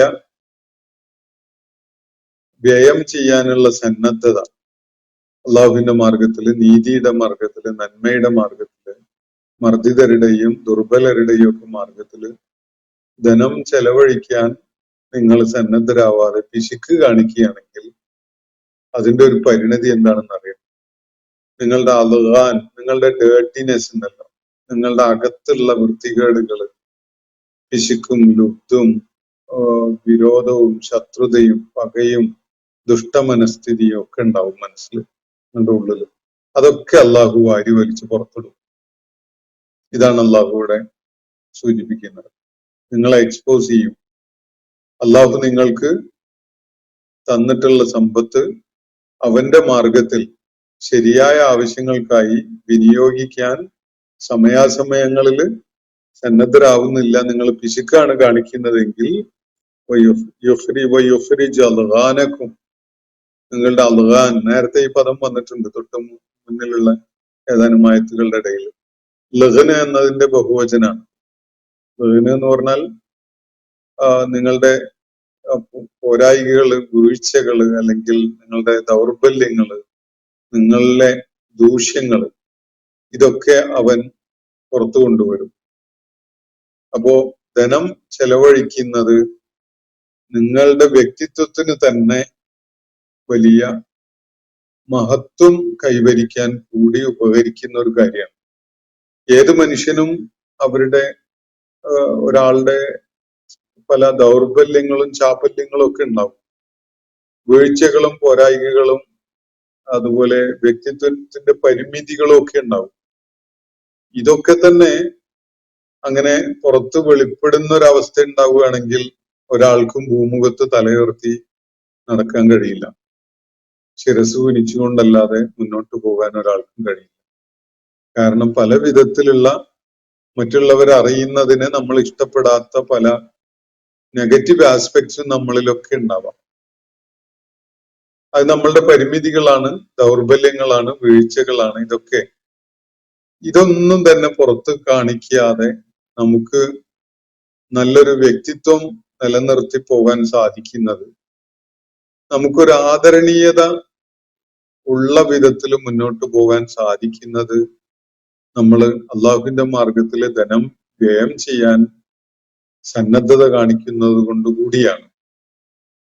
വ്യയം ചെയ്യാനുള്ള സന്നദ്ധത അള്ളാഹുവിന്റെ മാർഗത്തില്, നീതിയുടെ മാർഗത്തില്, നന്മയുടെ മാർഗത്തില്, മർദ്ദിതരുടെയും ദുർബലരുടെയും ഒക്കെ മാർഗത്തില് ധനം ചെലവഴിക്കാൻ നിങ്ങൾ സന്നദ്ധരാവാതെ പിശുക്ക് കാണിക്കുകയാണെങ്കിൽ അതിന്റെ ഒരു പരിണതി എന്താണെന്ന് അറിയാം. നിങ്ങളുടെ അൽഗാൻ, നിങ്ങളുടെ ഡേർട്ടിനെസ് ഉണ്ടല്ലോ, നിങ്ങളുടെ അകത്തുള്ള വൃത്തികേടുകള്, പിശുക്കും ലുബ്ധും വിരോധവും ശത്രുതയും പകയും ദുഷ്ടമനസ്ഥിതിയും ഒക്കെ ഉണ്ടാവും മനസ്സിൽ, നിങ്ങളുടെ ഉള്ളിൽ. അതൊക്കെ അള്ളാഹു വാരി വലിച്ച് പുറത്തിടും. ഇതാണ് അള്ളാഹു ഇവിടെ സൂചിപ്പിക്കുന്നത്. നിങ്ങളെ എക്സ്പോസ് ചെയ്യും. അള്ളാഹു നിങ്ങൾക്ക് തന്നിട്ടുള്ള സമ്പത്ത് അവന്റെ മാർഗത്തിൽ ശരിയായ ആവശ്യങ്ങൾക്കായി വിനിയോഗിക്കാൻ സമയാസമയങ്ങളിൽ സന്നദ്ധരാവുന്നില്ല, നിങ്ങൾ പിശുക്കാണ് കാണിക്കുന്നതെങ്കിൽ അൽഗാനക്കും, നിങ്ങളുടെ അൽഗാൻ, നേരത്തെ ഈ പദം വന്നിട്ടുണ്ട് തൊട്ട് മുന്നിലുള്ള ഏതാനും ആയത്തുകളുടെ ഇടയിൽ. ലഹന എന്നതിന്റെ ബഹുവചനാണ്. ലഹന എന്ന് പറഞ്ഞാൽ നിങ്ങളുടെ പോരായികള്, വീഴ്ചകള്, അല്ലെങ്കിൽ നിങ്ങളുടെ ദൗർബല്യങ്ങള്, നിങ്ങളിലെ ദൂഷ്യങ്ങള്, ഇതൊക്കെ അവൻ പുറത്തു കൊണ്ടുവരും. അപ്പോ ധനം ചെലവഴിക്കുന്നത് നിങ്ങളുടെ വ്യക്തിത്വത്തിന് തന്നെ വലിയ മഹത്വം കൈവരിക്കാൻ കൂടി ഉപകരിക്കുന്ന ഒരു കാര്യമാണ്. ഏത് മനുഷ്യനും അവരുടെ ഒരാളുടെ പല ദൗർബല്യങ്ങളും ചാപല്യങ്ങളും ഒക്കെ ഉണ്ടാവും, വീഴ്ചകളും പോരായികകളും അതുപോലെ വ്യക്തിത്വത്തിന്റെ പരിമിതികളും ഒക്കെ ഉണ്ടാവും. ഇതൊക്കെ തന്നെ അങ്ങനെ പുറത്ത് വെളിപ്പെടുന്ന ഒരവസ്ഥ ഉണ്ടാവുകയാണെങ്കിൽ ഒരാൾക്കും ഭൂമുഖത്ത് തലയുയർത്തി നടക്കാൻ കഴിയില്ല. ശിരസ് കുനിച്ചുകൊണ്ടല്ലാതെ മുന്നോട്ട് പോകാൻ ഒരാൾക്കും കഴിയില്ല. കാരണം പല വിധത്തിലുള്ള മറ്റുള്ളവർ അറിയുന്നതിന് നമ്മൾ ഇഷ്ടപ്പെടാത്ത പല നെഗറ്റീവ് ആസ്പെക്ട്സും നമ്മളിലൊക്കെ ഉണ്ടാവാം. അത് നമ്മളുടെ പരിമിതികളാണ്, ദൗർബല്യങ്ങളാണ്, വീഴ്ചകളാണ്. ഇതൊന്നും തന്നെ പുറത്ത് കാണിക്കാതെ നമുക്ക് നല്ലൊരു വ്യക്തിത്വം നിലനിർത്തി പോകാൻ സാധിക്കുന്നത്, നമുക്കൊരു ആദരണീയത ഉള്ള വിധത്തിൽ മുന്നോട്ട് പോകാൻ സാധിക്കുന്നത് നമ്മൾ അള്ളാഹുവിന്റെ മാർഗത്തിൽ ധനം വ്യയം ചെയ്യാൻ സന്നദ്ധത കാണിക്കുന്നത് കൊണ്ട് കൂടിയാണ്.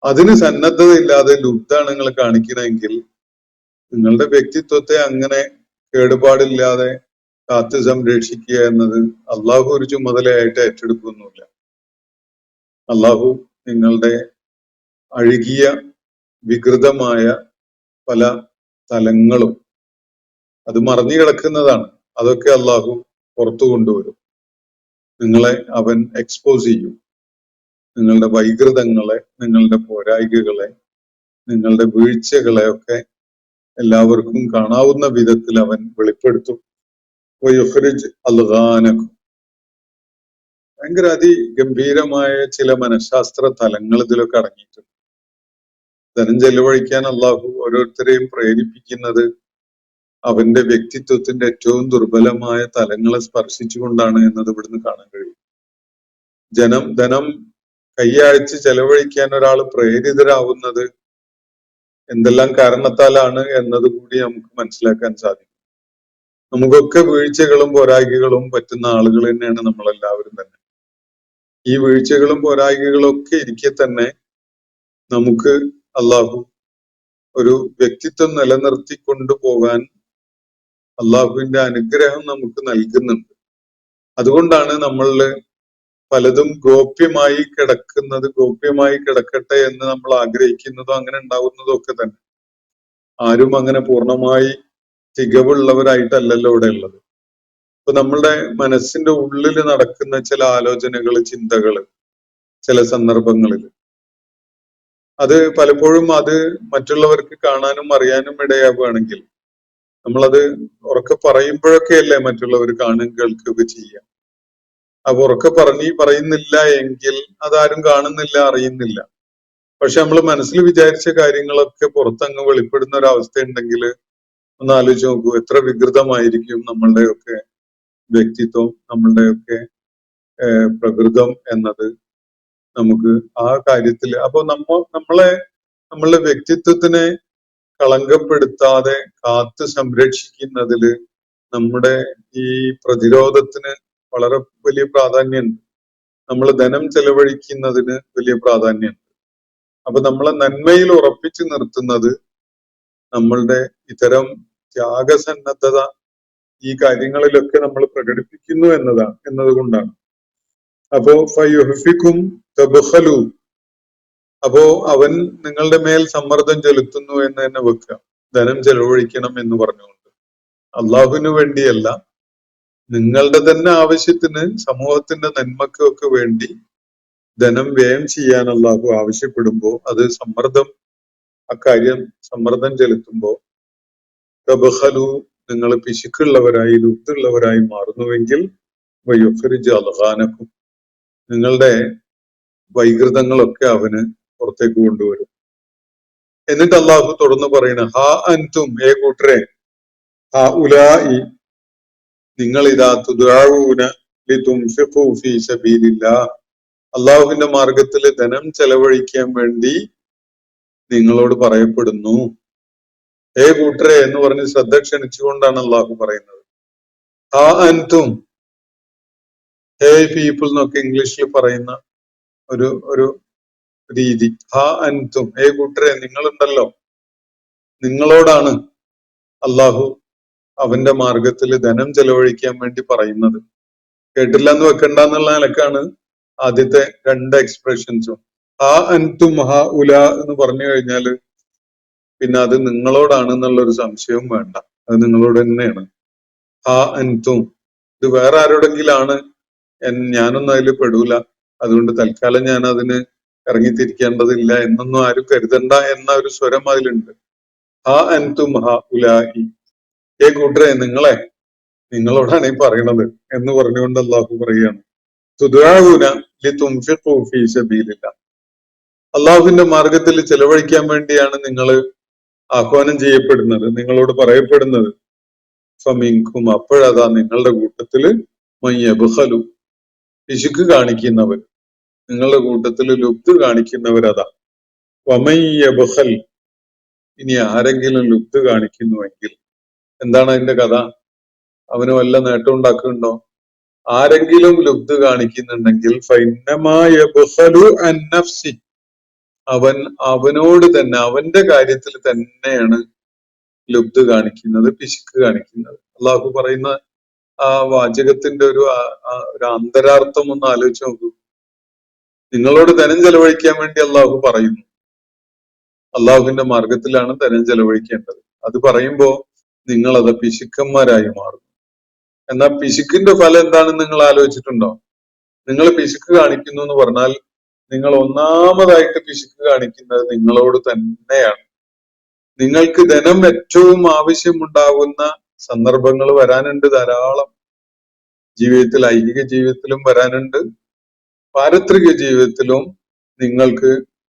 അതിന് സന്നദ്ധത ഇല്ലാതെ ലുബ്ധാണ് നിങ്ങൾ കാണിക്കണമെങ്കിൽ നിങ്ങളുടെ വ്യക്തിത്വത്തെ അങ്ങനെ കേടുപാടില്ലാതെ കാത്തു സംരക്ഷിക്കുക എന്നത് അള്ളാഹു ഒരു ചുമതലയായിട്ട് ഏറ്റെടുക്കുന്നില്ല. അള്ളാഹു നിങ്ങളുടെ അഴുകിയ വികൃതമായ പല തലങ്ങളും അത് മറഞ്ഞു കിടക്കുന്നതാണ്. അതൊക്കെ അള്ളാഹു പുറത്തു കൊണ്ടുവരും. നിങ്ങളെ അവൻ എക്സ്പോസ് ചെയ്യും. നിങ്ങളുടെ വൈകൃതങ്ങളെ, നിങ്ങളുടെ പോരായികകളെ, നിങ്ങളുടെ വീഴ്ചകളെ ഒക്കെ എല്ലാവർക്കും കാണാവുന്ന വിധത്തിൽ അവൻ വെളിപ്പെടുത്തും. അൽഗാനക്കും, ഭയങ്കര അതിഗംഭീരമായ ചില മനഃശാസ്ത്ര തലങ്ങൾ ഇതിലൊക്കെ അടങ്ങിയിട്ടുണ്ട്. ധനം ചെലവഴിക്കാൻ അള്ളാഹു ഓരോരുത്തരെയും പ്രേരിപ്പിക്കുന്നത് അവന്റെ വ്യക്തിത്വത്തിന്റെ ഏറ്റവും ദുർബലമായ തലങ്ങളെ സ്പർശിച്ചുകൊണ്ടാണ് എന്നത് ഇവിടുന്ന് കാണാൻ കഴിയും. ധനം കൈയഴിച്ച് ചെലവഴിക്കാൻ ഒരാൾ പ്രേരിതരാവുന്നത് എന്തെല്ലാം കാരണത്താലാണ് എന്നത് കൂടി നമുക്ക് മനസ്സിലാക്കാൻ സാധിക്കും. നമുക്കൊക്കെ വീഴ്ചകളും പോരായ്കകളും പറ്റുന്ന ആളുകൾ തന്നെയാണ് നമ്മളെല്ലാവരും തന്നെ. ഈ വീഴ്ചകളും പോരായ്കകളും ഒക്കെ ഇരിക്കെ തന്നെ നമുക്ക് അള്ളാഹു ഒരു വ്യക്തിത്വം നിലനിർത്തി കൊണ്ടുപോകാൻ അള്ളാഹുവിന്റെ അനുഗ്രഹം നമുക്ക് നൽകുന്നുണ്ട്. അതുകൊണ്ടാണ് നമ്മളില് പലതും ഗോപ്യമായി കിടക്കുന്നത്, ഗോപ്യമായി കിടക്കട്ടെ എന്ന് നമ്മൾ ആഗ്രഹിക്കുന്നതും അങ്ങനെ ഉണ്ടാവുന്നതും ഒക്കെ തന്നെ. ആരും അങ്ങനെ പൂർണ്ണമായി തികവുള്ളവരായിട്ടല്ലല്ലോ ഇവിടെ ഉള്ളത്. ഇപ്പൊ നമ്മളുടെ മനസ്സിന്റെ ഉള്ളിൽ നടക്കുന്ന ചില ആലോചനകള്, ചിന്തകള് ചില സന്ദർഭങ്ങളിൽ അത് പലപ്പോഴും അത് മറ്റുള്ളവർക്ക് കാണാനും അറിയാനും ഇടയാവുകയാണെങ്കിൽ നമ്മളത് ഉറക്കെ പറയുമ്പോഴൊക്കെയല്ലേ മറ്റുള്ളവർ കാണുകയും കേൾക്കുകയൊക്കെ ചെയ്യുക. അപ്പൊ ഉറക്കെ പറയുന്നില്ല എങ്കിൽ അതാരും കാണുന്നില്ല, അറിയുന്നില്ല. പക്ഷെ നമ്മൾ മനസ്സിൽ വിചാരിച്ച കാര്യങ്ങളൊക്കെ പുറത്തങ്ങ് വെളിപ്പെടുന്ന ഒരവസ്ഥ ഉണ്ടെങ്കിൽ ഒന്ന് ആലോചിച്ച് നോക്കൂ, എത്ര വികൃതമായിരിക്കും നമ്മളുടെയൊക്കെ വ്യക്തിത്വം, നമ്മളുടെയൊക്കെ പ്രകൃതം എന്നത്. നമുക്ക് ആ കാര്യത്തിൽ അപ്പൊ നമ്മളുടെ വ്യക്തിത്വത്തിനെ കളങ്കപ്പെടുത്താതെ കാത്തു സംരക്ഷിക്കുന്നതില് നമ്മുടെ ഈ പ്രതിരോധത്തിന് വളരെ വലിയ പ്രാധാന്യമുണ്ട്. നമ്മൾ ധനം ചെലവഴിക്കുന്നതിന് വലിയ പ്രാധാന്യമുണ്ട്. അപ്പൊ നമ്മളെ നന്മയിൽ ഉറപ്പിച്ചു നിർത്തുന്നത് നമ്മളുടെ ഇത്തരം ത്യാഗസന്നദ്ധത ഈ കാര്യങ്ങളിലൊക്കെ നമ്മൾ പ്രകടിപ്പിക്കുന്നു എന്നതുകൊണ്ടാണ്. അപ്പോ ഫയുഹ്ഫിക്കും തബ്ഖലു, അപ്പോ അവൻ നിങ്ങളുടെ മേൽ സമ്മർദ്ദം ചെലുത്തുന്നു എന്ന് തന്നെ വെക്കുക. ധനം ചെലവഴിക്കണം എന്ന് പറഞ്ഞുകൊണ്ട് അള്ളാഹുവിന് വേണ്ടിയല്ല, നിങ്ങളുടെ തന്നെ ആവശ്യത്തിന്, സമൂഹത്തിന്റെ നന്മക്കൊക്കെ വേണ്ടി ധനം വ്യയം ചെയ്യാൻ അള്ളാഹു ആവശ്യപ്പെടുമ്പോ അത് സമ്മർദ്ദം ചെലുത്തുമ്പോ തബ്ഖലു, നിങ്ങൾ പിശുക്കുള്ളവരായി, ലുബ്ധുള്ളവരായി മാറുന്നുവെങ്കിൽ വയുഖ്രിജ് അദ്ഗാനക്കും, നിങ്ങളുടെ വൈകൃതങ്ങളൊക്കെ അവന് പുറത്തേക്ക് കൊണ്ടുവരും. എന്നിട്ട് അള്ളാഹു തുടർന്ന് പറയുന്ന ഹാ അൻതും, ഏ കൂട്ടരെ, ഹാ ഉലായി, നിങ്ങൾ ഇതാ തുദഊന ലിതുൻഫിഖൂ ഫീ സബീലില്ലാഹ്, അള്ളാഹുവിന്റെ മാർഗത്തിൽ ധനം ചെലവഴിക്കാൻ വേണ്ടി നിങ്ങളോട് പറയപ്പെടുന്നു. ഏ കൂട്ടരെ എന്ന് പറഞ്ഞ് ശ്രദ്ധ ക്ഷണിച്ചുകൊണ്ടാണ് അള്ളാഹു പറയുന്നത്. ഹാ അൻതും, ഹേ പീപ്പിൾ എന്നൊക്കെ ഇംഗ്ലീഷിൽ പറയുന്ന ഒരു രീതി. ഹാ അൻതും, ഏ കൂട്ടരെ, നിങ്ങളുണ്ടല്ലോ, നിങ്ങളോടാണ് അള്ളാഹു അവന്റെ മാർഗത്തിൽ ധനം ചെലവഴിക്കാൻ വേണ്ടി പറയുന്നത്. കേട്ടില്ല എന്ന് വെക്കണ്ട എന്നുള്ള നിലക്കാണ് ആദ്യത്തെ രണ്ട് എക്സ്പ്രഷൻസും. ഹാ അൻതും ഹാ ഉല എന്ന് പറഞ്ഞു കഴിഞ്ഞാല് പിന്നെ അത് നിങ്ങളോടാണ് എന്നുള്ളൊരു സംശയവും വേണ്ട, അത് നിങ്ങളോട് തന്നെയാണ്. ഹാ അൻതും, ഇത് വേറെ ആരോടെങ്കിലാണ്, ഞാനൊന്നും അതിൽ പെടൂല, അതുകൊണ്ട് തൽക്കാലം ഞാൻ അതിന് ഇറങ്ങിത്തിരിക്കേണ്ടതില്ല എന്നൊന്നും ആരും കരുതണ്ട എന്ന ഒരു സ്വരം അതിലുണ്ട്. ഹാ അൻതും ഹാ ഉലായി, ഏ കൂട്ടരെ, നിങ്ങളോടാണ് ഈ പറയണത് എന്ന് പറഞ്ഞുകൊണ്ട് അള്ളാഹു പറയുകയാണ്. തുദഊന ലിതുൻഫിഖൂ ഫീ സബീലില്ലാഹ്, അള്ളാഹുവിന്റെ മാർഗത്തിൽ ചെലവഴിക്കാൻ വേണ്ടിയാണ് നിങ്ങൾ ആഹ്വാനം ചെയ്യപ്പെടുന്നത്, നിങ്ങളോട് പറയപ്പെടുന്നത്. ഫമിൻകും, അപ്പോഴതാ നിങ്ങളുടെ കൂട്ടത്തില് മയ്യബ്ഖലു, പിശുക്ക് കാണിക്കുന്നവർ, നിങ്ങളുടെ കൂട്ടത്തിൽ ലുബ്ധ് കാണിക്കുന്നവരതാ. വമയ്യബ്ഖൽ, ഇനി ആരെങ്കിലും ലുബ്ധ് കാണിക്കുന്നുവെങ്കിൽ എന്താണ് അതിന്റെ കഥ? അവന് വല്ല നേട്ടം ഉണ്ടാക്കുന്നുണ്ടോ? ആരെങ്കിലും ലുബ്ധ് കാണിക്കുന്നുണ്ടെങ്കിൽ ഫഇന്നമാ യബ്ഖലു അൻ നഫ്സി, അവനോട് തന്നെ, അവന്റെ കാര്യത്തിൽ തന്നെയാണ് ലുബ്ധ് കാണിക്കുന്നത്, പിശുക്ക് കാണിക്കുന്നത്. അള്ളാഹു പറയുന്ന ആ വാചകത്തിന്റെ ഒരു അന്തരാർത്ഥം ഒന്ന് ആലോചിച്ച് നോക്കൂ. നിങ്ങളോട് ധനം ചെലവഴിക്കാൻ വേണ്ടി അള്ളാഹു പറയുന്നു, അള്ളാഹുവിന്റെ മാർഗത്തിലാണ് ധനം ചെലവഴിക്കേണ്ടത്. അത് പറയുമ്പോ നിങ്ങളത് പിശുക്കന്മാരായി മാറും. എന്നാൽ പിശുക്കിന്റെ ഫലം എന്താണെന്ന് നിങ്ങൾ ആലോചിച്ചിട്ടുണ്ടോ? നിങ്ങൾ പിശുക്ക് കാണിക്കുന്നു എന്ന് പറഞ്ഞാൽ നിങ്ങൾ ഒന്നാമതായിട്ട് പിശുക്ക് കാണിക്കുന്നത് നിങ്ങളോട് തന്നെയാണ്. നിങ്ങൾക്ക് ധനം ഏറ്റവും ആവശ്യമുണ്ടാകുന്ന സന്ദർഭങ്ങൾ വരാനുണ്ട്, ധാരാളം. ജീവിതത്തിൽ, ഐഹിക ജീവിതത്തിലും വരാനുണ്ട്, പാരത്രിക ജീവിതത്തിലും നിങ്ങൾക്ക്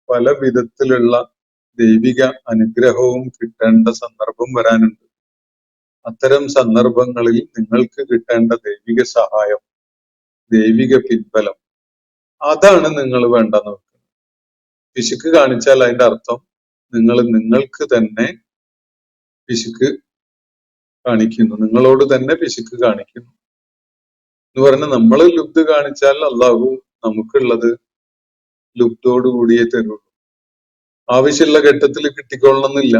പല വിധത്തിലുള്ള ദൈവിക അനുഗ്രഹവും കിട്ടേണ്ട സന്ദർഭം വരാനുണ്ട്. അത്തരം സന്ദർഭങ്ങളിൽ നിങ്ങൾക്ക് കിട്ടേണ്ട ദൈവിക സഹായം, ദൈവിക പിൻബലം, അതാണ് നിങ്ങൾ വേണ്ടെന്ന് വെക്കുന്നത്. പിശുക്ക് കാണിച്ചാൽ അതിന്റെ അർത്ഥം നിങ്ങൾക്ക് തന്നെ പിശുക്ക് കാണിക്കുന്നു, നിങ്ങളോട് തന്നെ പിശുക്ക് കാണിക്കുന്നു എന്ന് പറഞ്ഞാൽ നമ്മൾ ലുബ്ധ് കാണിച്ചാൽ അള്ളാഹു നമുക്കുള്ളത് ലുബ്ധോട് കൂടിയേ തരുള്ളൂ. ആവശ്യമുള്ള ഘട്ടത്തിൽ കിട്ടിക്കൊള്ളണമെന്നില്ല.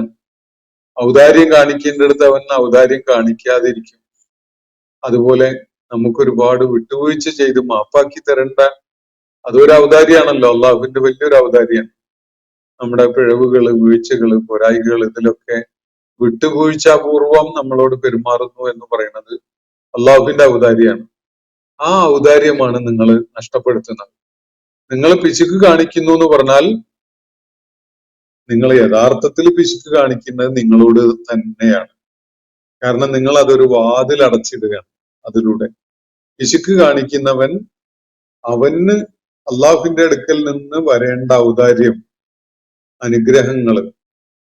ഔദാര്യം കാണിക്കേണ്ടടുത്ത് അവൻ ഔദാര്യം കാണിക്കാതിരിക്കും. അതുപോലെ നമുക്കൊരുപാട് വിട്ടുവീഴ്ച ചെയ്ത് മാപ്പാക്കി തരേണ്ട, അതൊരു ഔദാര്യമാണല്ലോ, അള്ളാഹുവിന്റെ വലിയൊരു ഔദാര്യമാണ്. നമ്മുടെ പിഴവുകള്, വീഴ്ചകള്, പോരായികള്, ഇതിലൊക്കെ വിട്ടുവീഴ്ചാപൂർവം നമ്മളോട് പെരുമാറുന്നു എന്ന് പറയുന്നത് അള്ളാഹുവിന്റെ ഔദാര്യമാണ്. ആ ഔദാര്യമാണ് നിങ്ങൾ നഷ്ടപ്പെടുത്തുന്നത്. നിങ്ങൾ പിശുക്ക് കാണിക്കുന്നു എന്ന് പറഞ്ഞാൽ നിങ്ങൾ യഥാർത്ഥത്തിൽ പിശുക്ക് കാണിക്കുന്നത് നിങ്ങളോട് തന്നെയാണ്. കാരണം നിങ്ങൾ അതൊരു വാതിൽ അടച്ചിടുകയാണ്. അതിലൂടെ പിശുക്ക് കാണിക്കുന്നവൻ, അവന് അള്ളാഹുവിന്റെ അടുക്കൽ നിന്ന് വരേണ്ട ഔദാര്യം, അനുഗ്രഹങ്ങള്,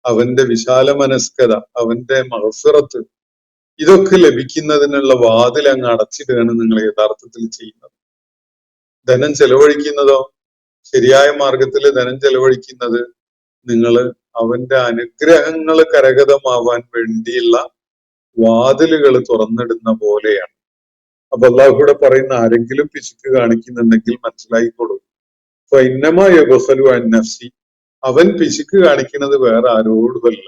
അവന്റെ വിശാല മനസ്കത, അവന്റെ മഗ്ഫിറത്ത്, ഇതൊക്കെ ലഭിക്കുന്നതിനുള്ള വാതിൽ അങ്ങ് അടച്ചിടുകയാണ് നിങ്ങൾ യഥാർത്ഥത്തിൽ ചെയ്യുന്നത്. ധനം ചെലവഴിക്കുന്നതോ, ശരിയായ മാർഗത്തിൽ ധനം ചെലവഴിക്കുന്നത് നിങ്ങൾ അവന്റെ അനുഗ്രഹങ്ങൾ കരഗതമാവാൻ വേണ്ടിയുള്ള വാതിലുകൾ തുറന്നിടുന്ന പോലെയാണ്. അപ്പൊ അള്ളാഹുവിടെ പറയുന്ന ആരെങ്കിലും പിശുക്ക് കാണിക്കുന്നുണ്ടെങ്കിൽ മനസ്സിലായിക്കോളൂ, ഫഇന്നമാ യബ്ഖലു അൻ നഫ്സി, അവൻ പിശുക്ക് കാണിക്കുന്നത് വേറെ ആരോടുമല്ല,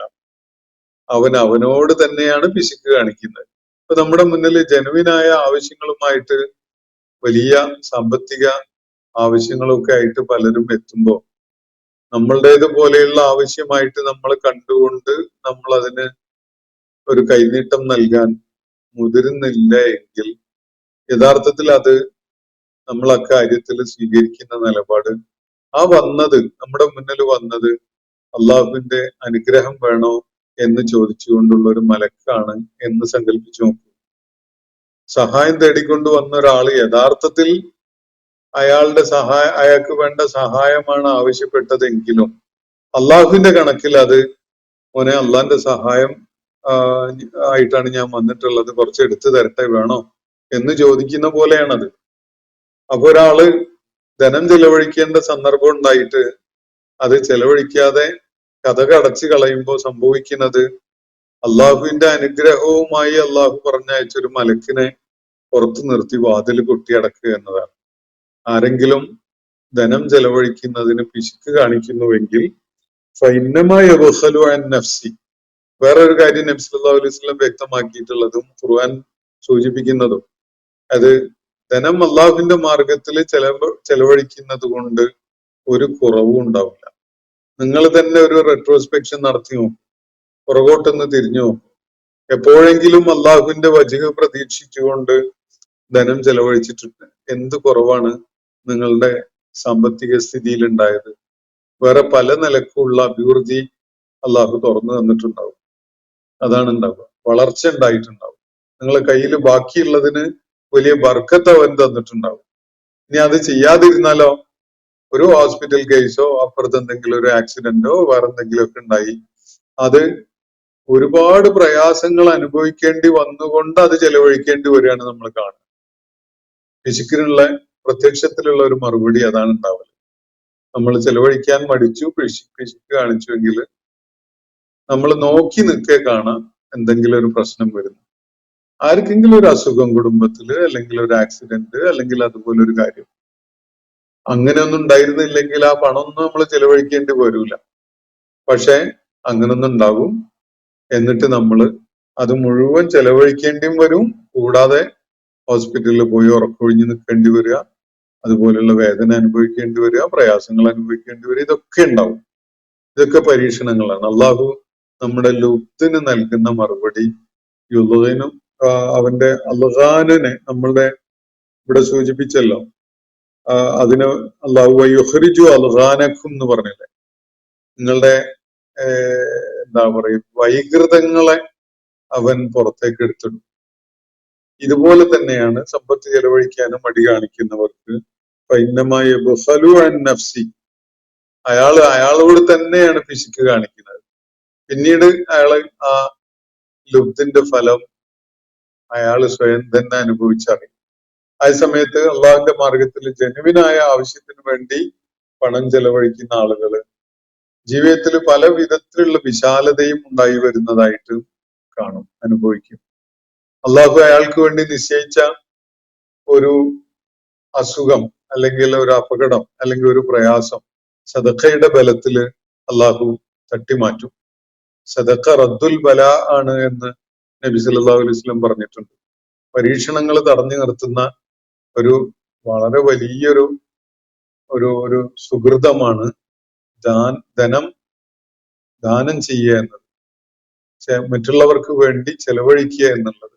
അവനോട് തന്നെയാണ് പിശുക്ക് കാണിക്കുന്നത്. ഇപ്പൊ നമ്മുടെ മുന്നിൽ ജനുവിനായ ആവശ്യങ്ങളുമായിട്ട്, വലിയ സാമ്പത്തിക ആവശ്യങ്ങളൊക്കെ ആയിട്ട് പലരും എത്തുമ്പോ നമ്മളുടേതുപോലെയുള്ള ആവശ്യമായിട്ട് നമ്മൾ കണ്ടുകൊണ്ട് നമ്മൾ അതിന് ഒരു കൈനീട്ടം നൽകാൻ മുതിരുന്നില്ല എങ്കിൽ യഥാർത്ഥത്തിൽ അത് നമ്മൾ അക്കാര്യത്തിൽ സ്വീകരിക്കുന്ന നിലപാട്, നമ്മുടെ മുന്നിൽ വന്നത് അള്ളാഹുവിന്റെ അനുഗ്രഹം വേണോ എന്ന് ചോദിച്ചുകൊണ്ടുള്ള ഒരു മലക്കാണ് എന്ന് സങ്കല്പിച്ചു നോക്കൂ. സഹായം തേടിക്കൊണ്ട് വന്ന ഒരാള് യഥാർത്ഥത്തിൽ അയാൾക്ക് വേണ്ട സഹായമാണ് ആവശ്യപ്പെട്ടതെങ്കിലും അള്ളാഹുവിന്റെ കണക്കിൽ അത് മോനെ അള്ളാന്റെ സഹായം ആയിട്ടാണ് ഞാൻ വന്നിട്ടുള്ളത്, കുറച്ച് എടുത്തു തരട്ടെ വേണോ എന്ന് ചോദിക്കുന്ന പോലെയാണത്. അപ്പൊ ഒരാള് ധനം ചെലവഴിക്കേണ്ട സന്ദർഭം ഉണ്ടായിട്ട് അത് ചെലവഴിക്കാതെ കടച്ചു കളയുമ്പോൾ സംഭവിക്കുന്നത് അള്ളാഹുവിന്റെ അനുഗ്രഹവുമായി അള്ളാഹു പറഞ്ഞയച്ചൊരു മലക്കിനെ പുറത്തു നിർത്തി വാതിൽ കൊട്ടിയടക്കുക എന്നതാണ്. ആരെങ്കിലും ധനം ചെലവഴിക്കുന്നതിന് പിശുക്ക് കാണിക്കുന്നുവെങ്കിൽ നഫ്സി, വേറൊരു കാര്യം നബി സല്ലല്ലാഹു അലൈഹി വസല്ലം വ്യക്തമാക്കിയിട്ടുള്ളതും ഖുർആൻ സൂചിപ്പിക്കുന്നതും അത് ധനം അള്ളാഹുവിന്റെ മാർഗത്തിൽ ചെലവഴിക്കുന്നത് കൊണ്ട് ഒരു കുറവും ഉണ്ടാവില്ല. നിങ്ങൾ തന്നെ ഒരു റെട്രോസ്പെക്ഷൻ നടത്തി നോക്കും, പുറകോട്ടൊന്ന് തിരിഞ്ഞു നോക്കും. എപ്പോഴെങ്കിലും അള്ളാഹുവിന്റെ വജ്ഹ് പ്രതീക്ഷിച്ചുകൊണ്ട് ധനം ചെലവഴിച്ചിട്ടുണ്ട് എന്ത് കുറവാണ് നിങ്ങളുടെ സാമ്പത്തിക സ്ഥിതിയിൽ ഉണ്ടായത്? വേറെ പല നിലക്കുള്ള അഭിവൃദ്ധി അള്ളാഹു തുറന്നു തന്നിട്ടുണ്ടാവും. അതാണ് ഉണ്ടാവുക. വളർച്ച ഉണ്ടായിട്ടുണ്ടാവും. നിങ്ങളെ കയ്യിൽ ബാക്കിയുള്ളതിന് വലിയ ബർക്കത്ത് അവൻ തന്നിട്ടുണ്ടാവും. ഇനി അത് ചെയ്യാതിരുന്നാലോ, ഒരു ഹോസ്പിറ്റൽ കേസോ അപ്പുറത്ത് എന്തെങ്കിലും ഒരു ആക്സിഡന്റോ വേറെ എന്തെങ്കിലും ഒക്കെ ഉണ്ടായി അത് ഒരുപാട് പ്രയാസങ്ങൾ അനുഭവിക്കേണ്ടി വന്നുകൊണ്ട് അത് ചെലവഴിക്കേണ്ടി വരികയാണ് നമ്മൾ കാണുന്നത്. പിശുക്കിനുള്ള പ്രത്യക്ഷത്തിലുള്ള ഒരു മറുപടി അതാണ് ഉണ്ടാവുക. നമ്മൾ ചെലവഴിക്കാൻ മടിച്ചു, പിശുക്ക് കാണിച്ചുവെങ്കിൽ നമ്മൾ നോക്കി നിൽക്കേ കാണാം എന്തെങ്കിലും ഒരു പ്രശ്നം വരുന്നു. ആർക്കെങ്കിലും ഒരു അസുഖം കുടുംബത്തില്, അല്ലെങ്കിൽ ഒരു ആക്സിഡന്റ്, അല്ലെങ്കിൽ അതുപോലെ ഒരു കാര്യം. അങ്ങനെയൊന്നും ഉണ്ടായിരുന്നില്ലെങ്കിൽ ആ പണമൊന്നും നമ്മൾ ചെലവഴിക്കേണ്ടി വരൂല. പക്ഷെ അങ്ങനൊന്നും ഉണ്ടാവും. എന്നിട്ട് നമ്മൾ അത് മുഴുവൻ ചെലവഴിക്കേണ്ടിയും വരും. കൂടാതെ ഹോസ്പിറ്റലിൽ പോയി ഉറക്കൊഴിഞ്ഞ് നിൽക്കേണ്ടി വരിക, അതുപോലുള്ള വേദന അനുഭവിക്കേണ്ടി വരിക, പ്രയാസങ്ങൾ അനുഭവിക്കേണ്ടി വരിക, ഇതൊക്കെ ഉണ്ടാവും. ഇതൊക്കെ പരീക്ഷണങ്ങളാണ്. അള്ളാഹു നമ്മുടെ ലുബ്ദിന് നൽകുന്ന മറുപടി യുലുഗിനും അവന്റെ അൽഗാനിനെ നമ്മളുടെ ഇവിടെ സൂചിപ്പിച്ചല്ലോ, അതിന് അള്ളാഹു വയുഖ്രിജു അൽഗാനക്കും എന്ന് പറഞ്ഞില്ലേ, നിങ്ങളുടെ എന്താ പറയുക വൈകൃതങ്ങളെ അവൻ പുറത്തേക്ക് എടുത്തിടും. ഇതുപോലെ തന്നെയാണ് സമ്പത്ത് ചെലവഴിക്കാനും മടി കാണിക്കുന്നവർക്ക് നഫ്സി, അയാളോട് തന്നെയാണ് പിശുക്ക് കാണിക്കുന്നത്. പിന്നീട് അയാള് ആ ലുബ്ദിന്റെ ഫലം അയാള് സ്വയം തന്നെ അനുഭവിച്ചറിയും. ആ സമയത്ത് അള്ളാഹുവിന്റെ മാർഗത്തിൽ ജനുവിനായ ആവശ്യത്തിന് വേണ്ടി പണം ചെലവഴിക്കുന്ന ആളുകള് ജീവിതത്തിൽ പല വിധത്തിലുള്ള വിശാലതയും ഉണ്ടായി വരുന്നതായിട്ട് കാണും, അനുഭവിക്കും. അള്ളാഹു അയാൾക്ക് വേണ്ടി നിശ്ചയിച്ച ഒരു അസുഖം, അല്ലെങ്കിൽ ഒരു അപകടം, അല്ലെങ്കിൽ ഒരു പ്രയാസം സദഖയുടെ ബലത്തില് അള്ളാഹു തട്ടിമാറ്റും. സദഖ റദ്ദുൽ ബല ആണ് എന്ന് നബി സല്ലല്ലാഹു അലൈഹി വസല്ലം പറഞ്ഞിട്ടുണ്ട്. പരീക്ഷണങ്ങൾ തടഞ്ഞു നിർത്തുന്ന ഒരു വളരെ വലിയൊരു ഒരു സുഹൃതമാണ് ധനം ദാനം ചെയ്യുക എന്നത്, മറ്റുള്ളവർക്ക് വേണ്ടി ചെലവഴിക്കുക എന്നുള്ളത്.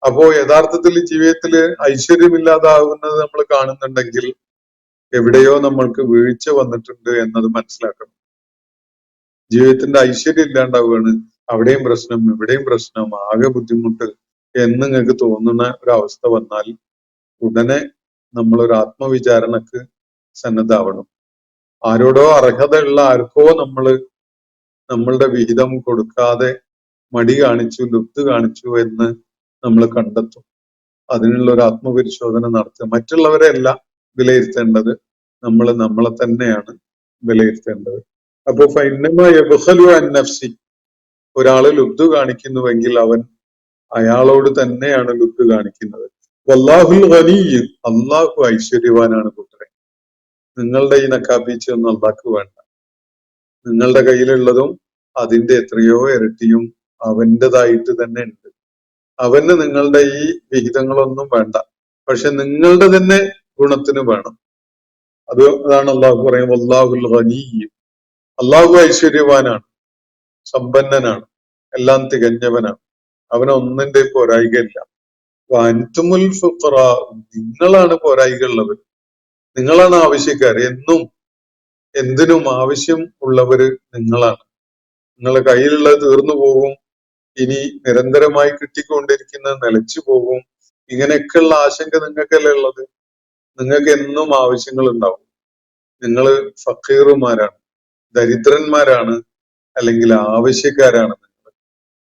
അപ്പോ യഥാർത്ഥത്തിൽ ജീവിതത്തിൽ ഐശ്വര്യമില്ലാതാവുന്നത് നമ്മൾ കാണുന്നുണ്ടെങ്കിൽ എവിടെയോ നമ്മൾക്ക് വീഴ്ച വന്നിട്ടുണ്ട് എന്നത് മനസ്സിലാക്കണം. ജീവിതത്തിന്റെ ഐശ്വര്യം ഇല്ലാണ്ടാവുകയാണ്, അവിടെയും പ്രശ്നം ഇവിടെയും പ്രശ്നം, ആകെ ബുദ്ധിമുട്ട് എന്ന് നിങ്ങൾക്ക് തോന്നുന്ന ഒരവസ്ഥ വന്നാൽ ഉടനെ നമ്മളൊരു ആത്മവിചാരണക്ക് സന്നദ്ധാവണം. ആരോടോ അർഹതയുള്ള ആർക്കോ നമ്മളുടെ വിഹിതം കൊടുക്കാതെ മടി കാണിച്ചു, ലുബ്ധ് കാണിച്ചു എന്ന് നമ്മൾ കണ്ടെത്തും. അതിനുള്ള ഒരു ആത്മപരിശോധന നടത്തുക. മറ്റുള്ളവരെ അല്ല വിലയിരുത്തേണ്ടത്, നമ്മളെ തന്നെയാണ് വിലയിരുത്തേണ്ടത്. അപ്പൊ നഫ്സി, ഒരാള് ലുബ്ധ് കാണിക്കുന്നുവെങ്കിൽ അവൻ അയാളോട് തന്നെയാണ് ലുബ്ധ് കാണിക്കുന്നത്. വല്ലാഹുൽ ഗനിയ്യ്, അള്ളാഹു ഐശ്വര്യവാനാണ് കൂട്ടരെ. നിങ്ങളുടെ ഈ നക്കാപ്പീച്ചൊന്നും അള്ളാഹ്ക്ക് വേണ്ട. നിങ്ങളുടെ കയ്യിലുള്ളതും അതിന്റെ എത്രയോ ഇരട്ടിയും അവൻ്റെതായിട്ട് തന്നെ ഉണ്ട്. അവന് നിങ്ങളുടെ ഈ വിഹിതങ്ങളൊന്നും വേണ്ട, പക്ഷെ നിങ്ങളുടെ തന്നെ ഗുണത്തിന് വേണം. അതാണ് അള്ളാഹു പറയും വല്ലാഹുൽ ഗനിയ്യ്, അള്ളാഹു ഐശ്വര്യവാനാണ്, സമ്പന്നനാണ്, എല്ലാം തികഞ്ഞവനാണ്, അവനൊന്നിന്റെ പോരായികയില്ല. വഅൻതുമുൽ ഫുഖറാ, നിങ്ങളാണ് പോരായികയുള്ളവർ, നിങ്ങളാണ് ആവശ്യക്കാർ. എന്നും എന്തിനും ആവശ്യം ഉള്ളവര് നിങ്ങളാണ്. നിങ്ങളുടെ കയ്യിലുള്ളത് തീർന്നു പോകും, ഇനി നിരന്തരമായി കിട്ടിക്കൊണ്ടിരിക്കുന്നത് നിലച്ചു പോകും. ഇങ്ങനെയൊക്കെയുള്ള ആശങ്ക നിങ്ങൾക്കല്ലേ ഉള്ളത്? നിങ്ങൾക്ക് എന്നും ആവശ്യങ്ങൾ ഉണ്ടാവും. നിങ്ങൾ ഫക്കീറുമാരാണ്, ദരിദ്രന്മാരാണ്, അല്ലെങ്കിൽ ആവശ്യക്കാരാണ്.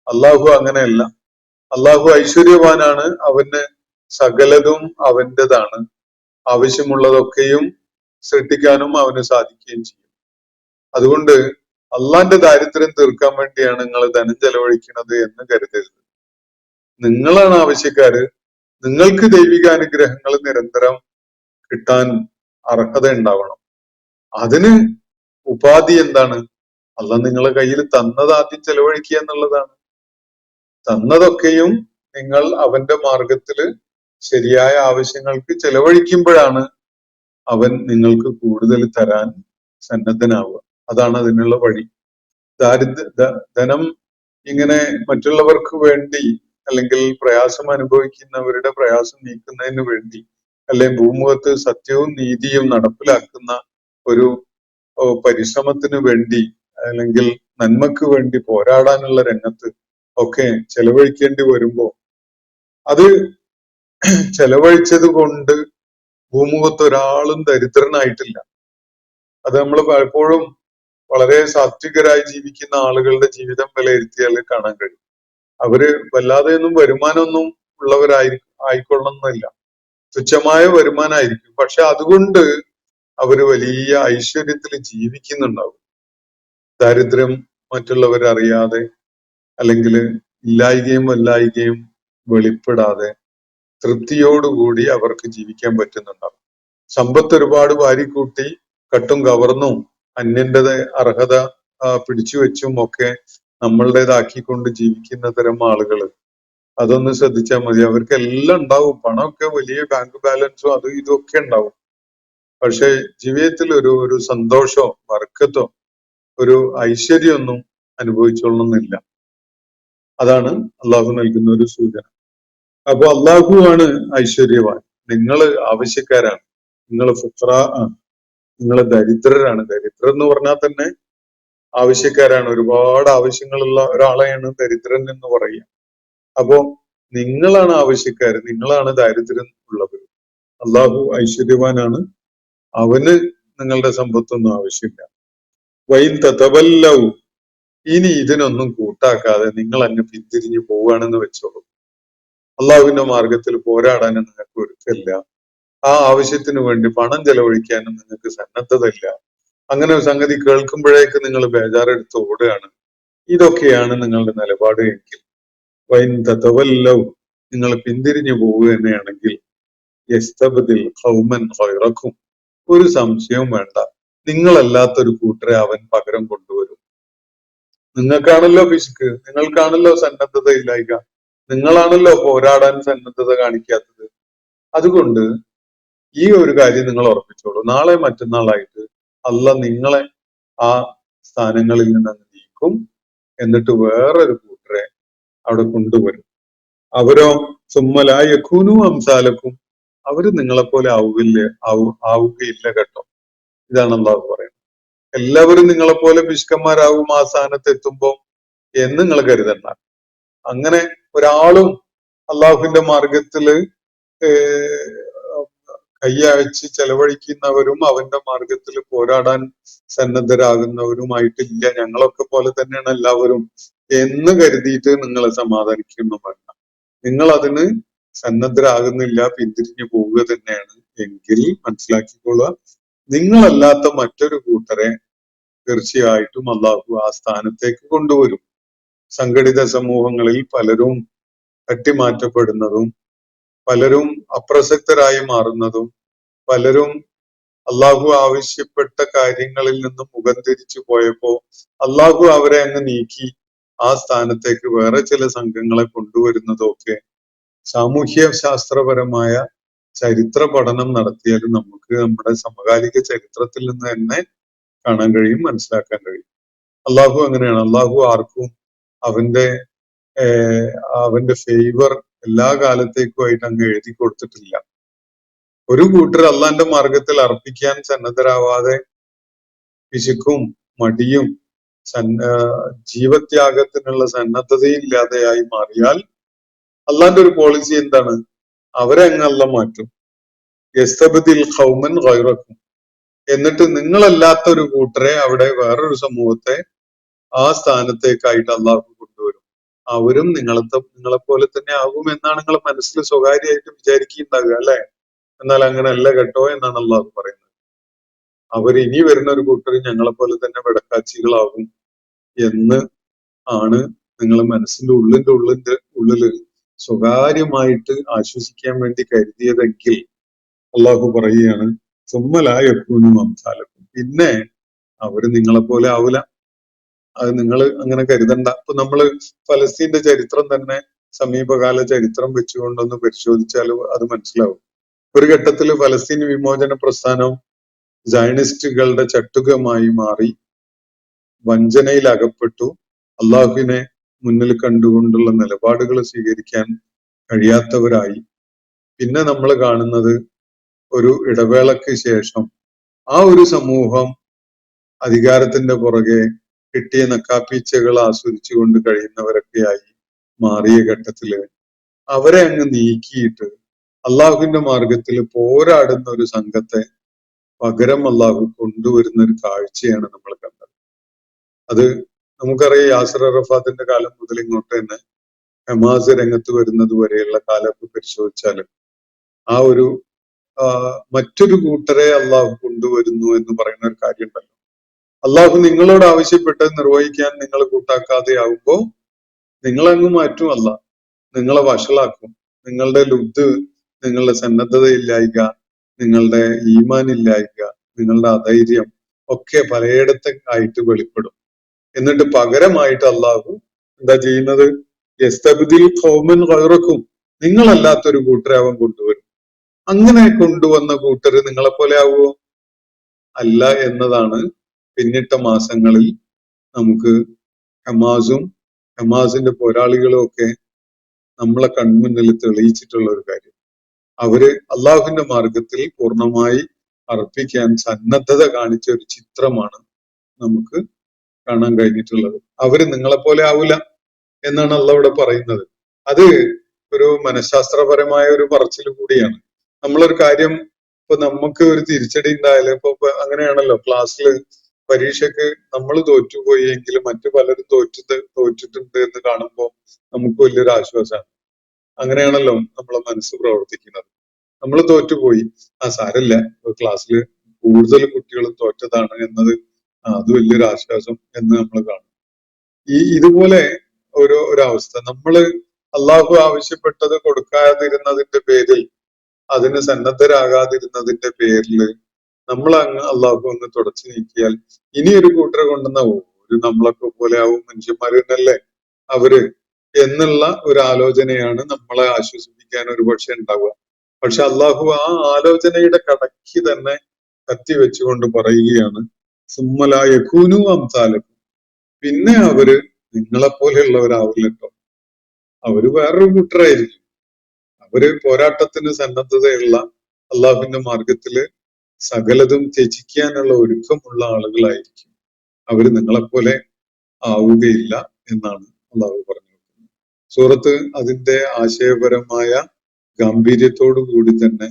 അള്ളാഹു അങ്ങനെയല്ല. അള്ളാഹു ഐശ്വര്യവാനാണ്. അവന് സകലതും അവൻ്റെതാണ്. ആവശ്യമുള്ളതൊക്കെയും സൃഷ്ടിക്കാനും അവന് സാധിക്കുകയും ചെയ്യും. അതുകൊണ്ട് അള്ളാന്റെ ദാരിദ്ര്യം തീർക്കാൻ വേണ്ടിയാണ് നിങ്ങൾ ധനം ചെലവഴിക്കുന്നത് എന്ന് കരുതരുത്. നിങ്ങളാണ് ആവശ്യക്കാര്. നിങ്ങൾക്ക് ദൈവിക അനുഗ്രഹങ്ങൾ നിരന്തരം കിട്ടാൻ അർഹത ഉണ്ടാവണം. അതിന് ഉപാധി എന്താണ്? അള്ളാഹ് നിങ്ങളെ കയ്യിൽ തന്നത് ആദ്യം ചെലവഴിക്കുക എന്നുള്ളതാണ്. തന്നതൊക്കെയും നിങ്ങൾ അവന്റെ മാർഗത്തില് ശരിയായ ആവശ്യങ്ങൾക്ക് ചെലവഴിക്കുമ്പോഴാണ് അവൻ നിങ്ങൾക്ക് കൂടുതൽ തരാൻ സന്നദ്ധനാവുക. അതാണ് അതിനുള്ള വഴി. ധനം ഇങ്ങനെ മറ്റുള്ളവർക്ക് വേണ്ടി, അല്ലെങ്കിൽ പ്രയാസം അനുഭവിക്കുന്നവരുടെ പ്രയാസം നീക്കുന്നതിന് വേണ്ടി, അല്ലെങ്കിൽ ഭൂമുഖത്ത് സത്യവും നീതിയും നടപ്പിലാക്കുന്ന ഒരു പരിശ്രമത്തിന് വേണ്ടി, അല്ലെങ്കിൽ നന്മക്ക് വേണ്ടി പോരാടാനുള്ള രംഗത്ത് ഒക്കെ ചെലവഴിക്കേണ്ടി വരുമ്പോ അത് ചെലവഴിച്ചത് കൊണ്ട് ഭൂമുഖത്ത് ഒരാളും ദരിദ്രനായിട്ടില്ല. അത് നമ്മൾ പലപ്പോഴും വളരെ സാത്വികരായി ജീവിക്കുന്ന ആളുകളുടെ ജീവിതം വിലയിരുത്തിയാൽ കാണാൻ കഴിയും. അവര് വല്ലാതെയൊന്നും വരുമാനമൊന്നും ആയിക്കൊള്ളണമെന്നില്ല. തുച്ഛമായ വരുമാനമായിരിക്കും. പക്ഷെ അതുകൊണ്ട് അവര് വലിയ ഐശ്വര്യത്തിൽ ജീവിക്കുന്നുണ്ടാവും. ദാരിദ്ര്യം മറ്റുള്ളവരറിയാതെ, അല്ലെങ്കിൽ ഇല്ലായികയും വല്ലായികയും വെളിപ്പെടാതെ തൃപ്തിയോടുകൂടി അവർക്ക് ജീവിക്കാൻ പറ്റുന്നുണ്ടാവും. സമ്പത്ത് ഒരുപാട് വാരിക്കൂട്ടി കട്ടും കവർന്നും അന്യന്റെ അർഹത പിടിച്ചു വെച്ചും ഒക്കെ നമ്മളുടേതാക്കിക്കൊണ്ട് ജീവിക്കുന്ന തരം ആളുകൾ, അതൊന്ന് ശ്രദ്ധിച്ചാൽ മതി. അവർക്ക് എല്ലാം ഉണ്ടാവും, പണമൊക്കെ വലിയ ബാങ്ക് ബാലൻസും അതും ഇതൊക്കെ ഉണ്ടാവും. പക്ഷെ ജീവിതത്തിൽ ഒരു സന്തോഷമോ വർക്കത്തോ ഒരു ഐശ്വര്യമൊന്നും അനുഭവിച്ചോളണമെന്നില്ല. അതാണ് അള്ളാഹു നൽകുന്ന ഒരു സൂചന. അപ്പൊ അള്ളാഹു ആണ് ഐശ്വര്യവാൻ, നിങ്ങൾ ആവശ്യക്കാരാണ്, നിങ്ങൾ ഫുഖറ ആണ്, നിങ്ങൾ ദരിദ്രരാണ്. ദരിദ്രർ എന്ന് പറഞ്ഞാൽ തന്നെ ആവശ്യക്കാരാണ്. ഒരുപാട് ആവശ്യങ്ങളുള്ള ഒരാളെയാണ് ദരിദ്രൻ എന്ന് പറയുക. അപ്പോ നിങ്ങളാണ് ആവശ്യക്കാര്, നിങ്ങളാണ് ദാരിദ്ര്യം ഉള്ളത്. അള്ളാഹു ഐശ്വര്യവാനാണ്, അവന് നിങ്ങളുടെ സമ്പത്തൊന്നും ആവശ്യമില്ല. വൈൻ തതവല്ലൗ, ഇനി ഇതിനൊന്നും കൂട്ടാക്കാതെ നിങ്ങൾ അങ്ങ് പിന്തിരിഞ്ഞു പോവുകയാണെന്ന് വെച്ചോളൂ. അള്ളാഹുവിന്റെ മാർഗത്തിൽ പോരാടാനും നിങ്ങൾക്ക് ഒരുക്കമില്ല. ആ ആവശ്യത്തിന് വേണ്ടി പണം ചെലവഴിക്കാനും നിങ്ങൾക്ക് സന്നദ്ധതയില്ല. അങ്ങനെ ഒരു സംഗതി കേൾക്കുമ്പോഴേക്ക് നിങ്ങൾ ബേജാറെടുത്ത് ഓടുകയാണ്. ഇതൊക്കെയാണ് നിങ്ങളുടെ നിലപാട് എങ്കിൽ, വൈൻ തതവല്ലൗ, നിങ്ങൾ പിന്തിരിഞ്ഞു പോവുക തന്നെയാണെങ്കിൽ, യസ്തബ്ദിൽ ഖൗമൻ ഖൈറക്കും, ഒരു സംശയവും വേണ്ട, നിങ്ങളല്ലാത്തൊരു കൂട്ടരെ അവൻ പകരം കൊണ്ടുവരും. നിങ്ങൾക്കാണല്ലോ പിശുക്ക്, നിങ്ങൾക്കാണല്ലോ സന്നദ്ധത ഇല്ലായ്ക, നിങ്ങളാണല്ലോ പോരാടാൻ സന്നദ്ധത കാണിക്കാത്തത്. അതുകൊണ്ട് ഈ ഒരു കാര്യം നിങ്ങൾ ഉറപ്പിച്ചോളൂ. നാളെ മറ്റന്നാളായിട്ട് അള്ളാഹ് നിങ്ങളെ ആ സ്ഥാനങ്ങളിൽ നിന്ന് നീക്കും. എന്നിട്ട് വേറൊരു കൂട്ടരെ അവിടെ കൊണ്ടുവരും. അവരോ സുമ്മലായക്കൂനു അംസാലക്കും, അവര് നിങ്ങളെപ്പോലെ ആവുകയില്ല കേട്ടോ. ഇതാണ് അള്ളാഹു പറയുന്നത്. എല്ലാവരും നിങ്ങളെപ്പോലെ പിശുക്കന്മാരാകും ആ സ്ഥാനത്ത് എത്തുമ്പോ എന്ന് നിങ്ങൾ കരുതണ്ട. അങ്ങനെ ഒരാളും അള്ളാഹുവിന്റെ മാർഗത്തില് കയ്യയച്ച് ചെലവഴിക്കുന്നവരും അവന്റെ മാർഗത്തിൽ പോരാടാൻ സന്നദ്ധരാകുന്നവരുമായിട്ടില്ല. ഞങ്ങളൊക്കെ പോലെ തന്നെയാണ് എല്ലാവരും എന്ന് കരുതിയിട്ട് നിങ്ങളെ സമാധാനിക്കുന്നു വേണ്ട. നിങ്ങൾ അതിന് സന്നദ്ധരാകുന്നില്ല, പിന്തിരിഞ്ഞു പോവുക തന്നെയാണ് എങ്കിൽ മനസ്സിലാക്കിക്കൊള്ളുക, നിങ്ങളല്ലാത്ത മറ്റൊരു കൂട്ടരെ തീർച്ചയായിട്ടും അള്ളാഹു ആ സ്ഥാനത്തേക്ക് കൊണ്ടുവരും. സംഘടിത സമൂഹങ്ങളിൽ പലരും തട്ടിമാറ്റപ്പെടുന്നതും, പലരും അപ്രസക്തരായി മാറുന്നതും, പലരും അള്ളാഹു ആവശ്യപ്പെട്ട കാര്യങ്ങളിൽ നിന്നും മുഖം തിരിച്ചു പോയപ്പോ അള്ളാഹു അവരെ അങ്ങ് നീക്കി ആ സ്ഥാനത്തേക്ക് വേറെ ചില സംഘങ്ങളെ കൊണ്ടുവരുന്നതും ഒക്കെ സാമൂഹ്യ ശാസ്ത്രപരമായ ചരിത്ര പഠനം നടത്തിയാൽ നമുക്ക് നമ്മുടെ സമകാലിക ചരിത്രത്തിൽ നിന്ന് തന്നെ കാണാൻ കഴിയും, മനസ്സിലാക്കാൻ കഴിയും. അള്ളാഹു അങ്ങനെയാണ്. അള്ളാഹു ആർക്കും അവന്റെ ഫേവർ എല്ലാ കാലത്തേക്കുമായിട്ട് അങ്ങ് എഴുതി കൊടുത്തിട്ടില്ല. ഒരു കൂട്ടർ അള്ളാന്റെ മാർഗത്തിൽ അർപ്പിക്കാൻ സന്നദ്ധരാവാതെ പിശുക്കും മടിയും ജീവത്യാഗത്തിനുള്ള സന്നദ്ധതയില്ലാതെയായി മാറിയാൽ അള്ളാന്റെ ഒരു പോളിസി എന്താണ്? അവരെ അങ്ങ് അല്ല മാറ്റും. യസ്തബ്ദിൽ ഖൗമൻ ഗൈറക്കും, എന്നിട്ട് നിങ്ങളല്ലാത്ത ഒരു കൂട്ടരെ അവിടെ വേറൊരു സമൂഹത്തെ ആ സ്ഥാനത്തേക്കായിട്ട് അള്ളാഹു കൊണ്ടുവരും. അവരും നിങ്ങളെ പോലെ തന്നെ ആകുമെന്നാണ് നിങ്ങൾ മനസ്സിൽ സ്വകാര്യമായിട്ട് വിചാരിക്കുന്നുണ്ടാകുക അല്ലെ. എന്നാൽ അങ്ങനെയല്ല കേട്ടോ എന്നാണ് അള്ളാഹു പറയുന്നത്. അവർ ഇനി വരുന്ന ഒരു കൂട്ടർ ഞങ്ങളെ പോലെ തന്നെ വെടക്കാച്ചികളാകും എന്ന് ആണ് നിങ്ങൾ മനസ്സിന്റെ ഉള്ളില് സ്വകാര്യമായിട്ട് ആശ്വസിക്കാൻ വേണ്ടി കരുതിയതെങ്കിൽ അള്ളാഹു പറയുകയാണ് സുമ്മലായക്കൂനും അംസാലക്കും, പിന്നെ അവര് നിങ്ങളെ പോലെ ആവൂല. അത് നിങ്ങൾ അങ്ങനെ കരുതണ്ട. ഇപ്പൊ നമ്മള് ഫലസ്തീന്റെ ചരിത്രം തന്നെ സമീപകാല ചരിത്രം വെച്ചുകൊണ്ടൊന്ന് പരിശോധിച്ചാൽ അത് മനസ്സിലാവും. ഒരു ഘട്ടത്തിൽ ഫലസ്തീൻ വിമോചന പ്രസ്ഥാനം സയനിസ്റ്റുകളുടെ ചട്ടുകമായി മാറി, വഞ്ചനയിൽ അകപ്പെട്ടു, അള്ളാഹുവിനെ മുന്നിൽ കണ്ടുകൊണ്ടുള്ള നിലപാടുകൾ സ്വീകരിക്കാൻ കഴിയാത്തവരായി. പിന്നെ നമ്മൾ കാണുന്നത് ഒരു ഇടവേളയ്ക്ക് ശേഷം ആ ഒരു സമൂഹം അധികാരത്തിന്റെ പുറകെ കിട്ടിയ നക്കാപ്പീച്ചകൾ ആസ്വദിച്ചുകൊണ്ട് കഴിയുന്നവരൊക്കെയായി മാറിയ ഘട്ടത്തില് അവരെ അങ്ങ് നീക്കിയിട്ട് അള്ളാഹുവിന്റെ മാർഗത്തിൽ പോരാടുന്ന ഒരു സംഘത്തെ പകരം അള്ളാഹു കൊണ്ടുവരുന്ന ഒരു കാഴ്ചയാണ് നമ്മൾ കണ്ടത്. അത് നമുക്കറിയാം, യാസിർ അറഫാത്തിന്റെ കാലം മുതൽ ഇങ്ങോട്ട് തന്നെ ഹമാസ് രംഗത്ത് വരുന്നത് വരെയുള്ള കാലത്ത് പരിശോധിച്ചാൽ ആ ഒരു മറ്റൊരു കൂട്ടരെ അള്ളാഹു കൊണ്ടുവരുന്നു എന്ന് പറയുന്ന ഒരു കാര്യമുണ്ടല്ലോ. അള്ളാഹു നിങ്ങളോട് ആവശ്യപ്പെട്ടത് നിർവഹിക്കാൻ നിങ്ങൾ കൂട്ടാക്കാതെ ആവുമ്പോ നിങ്ങളങ്ങ് മാറ്റും. അല്ല, നിങ്ങളെ വഷളാക്കും. നിങ്ങളുടെ ലുബ്ധ്, നിങ്ങളുടെ സന്നദ്ധതയില്ലായ്ക, നിങ്ങളുടെ ഈമാനില്ലായ്ക, നിങ്ങളുടെ അധൈര്യം ഒക്കെ പലയിടത്ത് ആയിട്ട് വെളിപ്പെടും. എന്നിട്ട് പകരമായിട്ട് അള്ളാഹു എന്താ ചെയ്യുന്നത്? യസ്തബ്ദിൽ ഖൗമൻ ഗൈറക്കും, നിങ്ങളല്ലാത്തൊരു കൂട്ടരെ അവൻ കൊണ്ടുവരും. അങ്ങനെ കൊണ്ടുവന്ന കൂട്ടര് നിങ്ങളെ പോലെ ആവുമോ? അല്ല എന്നതാണ് പിന്നിട്ട മാസങ്ങളിൽ നമുക്ക് ഹമാസിന്റെ പോരാളികളും ഒക്കെ നമ്മളെ കൺമുന്നിൽ തെളിയിച്ചിട്ടുള്ള ഒരു കാര്യം. അവര് അള്ളാഹുവിന്റെ മാർഗത്തിൽ പൂർണ്ണമായി അർപ്പിക്കാൻ സന്നദ്ധത കാണിച്ച ഒരു ചിത്രമാണ് നമുക്ക് കാണാൻ കഴിഞ്ഞിട്ടുള്ളത്. അവര് നിങ്ങളെ പോലെ ആവില്ല എന്നാണ് അള്ളാഹ് ഇവിടെ പറയുന്നത്. അത് ഒരു മനഃശാസ്ത്രപരമായ ഒരു പറച്ചിൽ കൂടിയാണ്. നമ്മളൊരു കാര്യം ഇപ്പൊ നമുക്ക് ഒരു തിരിച്ചടി ഉണ്ടായാലും ഇപ്പൊ അങ്ങനെയാണല്ലോ, ക്ലാസ്സിൽ പരീക്ഷയ്ക്ക് നമ്മൾ തോറ്റുപോയി എങ്കിലും മറ്റു പലരും തോറ്റിട്ടുണ്ട് എന്ന് കാണുമ്പോൾ നമുക്ക് വലിയൊരു ആശ്വാസമാണ്. അങ്ങനെയാണല്ലോ നമ്മളെ മനസ്സ് പ്രവർത്തിക്കുന്നത്. നമ്മൾ തോറ്റുപോയി, സാരമില്ല, ക്ലാസ്സിൽ കൂടുതൽ കുട്ടികളും തോറ്റതാണ് എന്നത്, അത് വലിയൊരു ആശ്വാസം എന്ന് നമ്മൾ കാണും. ഇതുപോലെ ഒരവസ്ഥ നമ്മള് അള്ളാഹു ആവശ്യപ്പെട്ടത് കൊടുക്കാതിരുന്നതിന്റെ പേരിൽ, അതിന് സന്നദ്ധരാകാതിരുന്നതിന്റെ പേരിൽ നമ്മൾ അങ്ങ് അള്ളാഹു അങ്ങ് തുടച്ചു നീക്കിയാൽ ഇനി ഒരു കൂട്ടരെ കൊണ്ടുവന്ന ഒരു നമ്മളൊക്കെ പോലെ ആവും, മനുഷ്യന്മാര് തന്നെയല്ലേ അവര് എന്നുള്ള ഒരു ആലോചനയാണ് നമ്മളെ ആശ്വസിപ്പിക്കാൻ ഒരു പക്ഷെ ഉണ്ടാവുക. പക്ഷെ അള്ളാഹു ആ ആലോചനയുടെ കടക്കി തന്നെ കത്തി വെച്ചുകൊണ്ട് പറയുകയാണ് സുമ്മലായകൂനു അംസാലക്കും, പിന്നെ അവര് നിങ്ങളെപ്പോലെയുള്ളവരാവില്ലട്ടോ, അവര് വേറൊരു കൂട്ടരായിരിക്കും. അവര് പോരാട്ടത്തിന് സന്നദ്ധതയുള്ള അള്ളാഹുവിന്റെ മാർഗത്തില് സകലതും ത്യജിക്കാനുള്ള ഒരുക്കമുള്ള ആളുകളായിരിക്കും. അവര് നിങ്ങളെപ്പോലെ ആവുകയില്ല എന്നാണ് അള്ളാഹു പറഞ്ഞു. സൂറത്ത് അതിന്റെ ആശയപരമായ ഗാംഭീര്യത്തോടു കൂടി തന്നെ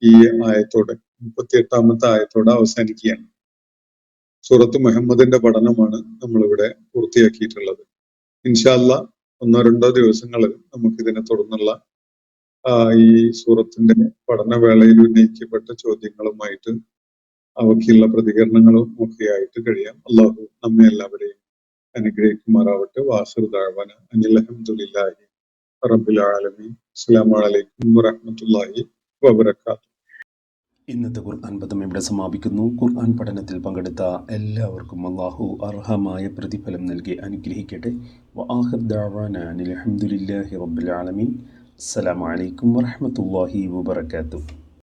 ഈ ആയത്തോടെ 38-ാമത്തെ ആയത്തോടെ അവസാനിക്കുകയാണ്. സൂറത്ത് മുഹമ്മദിന്റെ പഠനമാണ് നമ്മളിവിടെ പൂർത്തിയാക്കിയിട്ടുള്ളത്. ഇൻഷാ അല്ലാഹ് 1-2 ദിവസങ്ങൾ നമുക്കിതിനെ തുടർന്നുള്ള ഈ സൂറത്തിന്റെ പഠനവേളയിൽ ഉന്നയിക്കപ്പെട്ട ചോദ്യങ്ങളുമായിട്ട് അവയ്ക്കുള്ള പ്രതികരണങ്ങളും ഒക്കെയായിട്ട് കഴിയാം. അള്ളാഹു നമ്മെ എല്ലാവരെയും അനുഗ്രഹിക്കുമാറാവട്ടെ. വാസിർ ദഅവാന അനിൽ ഹംദുലില്ലാഹി റബ്ബിൽ ആലമീൻ. അസ്സലാമു അലൈക്കും വറഹ്മത്തുള്ളാഹി വബറകാതുഹു.
ഇന്നത്തെ ഖുർആൻ പദം ഇവിടെ സമാപിക്കുന്നു. ഖുർആൻ പഠനത്തിൽ പങ്കെടുത്ത എല്ലാവർക്കും അല്ലാഹു അർഹമായ പ്രതിഫലം നൽകി അനുഗ്രഹിക്കട്ടെ. വആഖിർ ദഅവാന അനിൽ ഹംദുലില്ലാഹി റബ്ബിൽ ആലമീൻ. അസ്സലാമു അലൈക്കും വറഹ്മത്തുള്ളാഹി വബറകാതുഹു.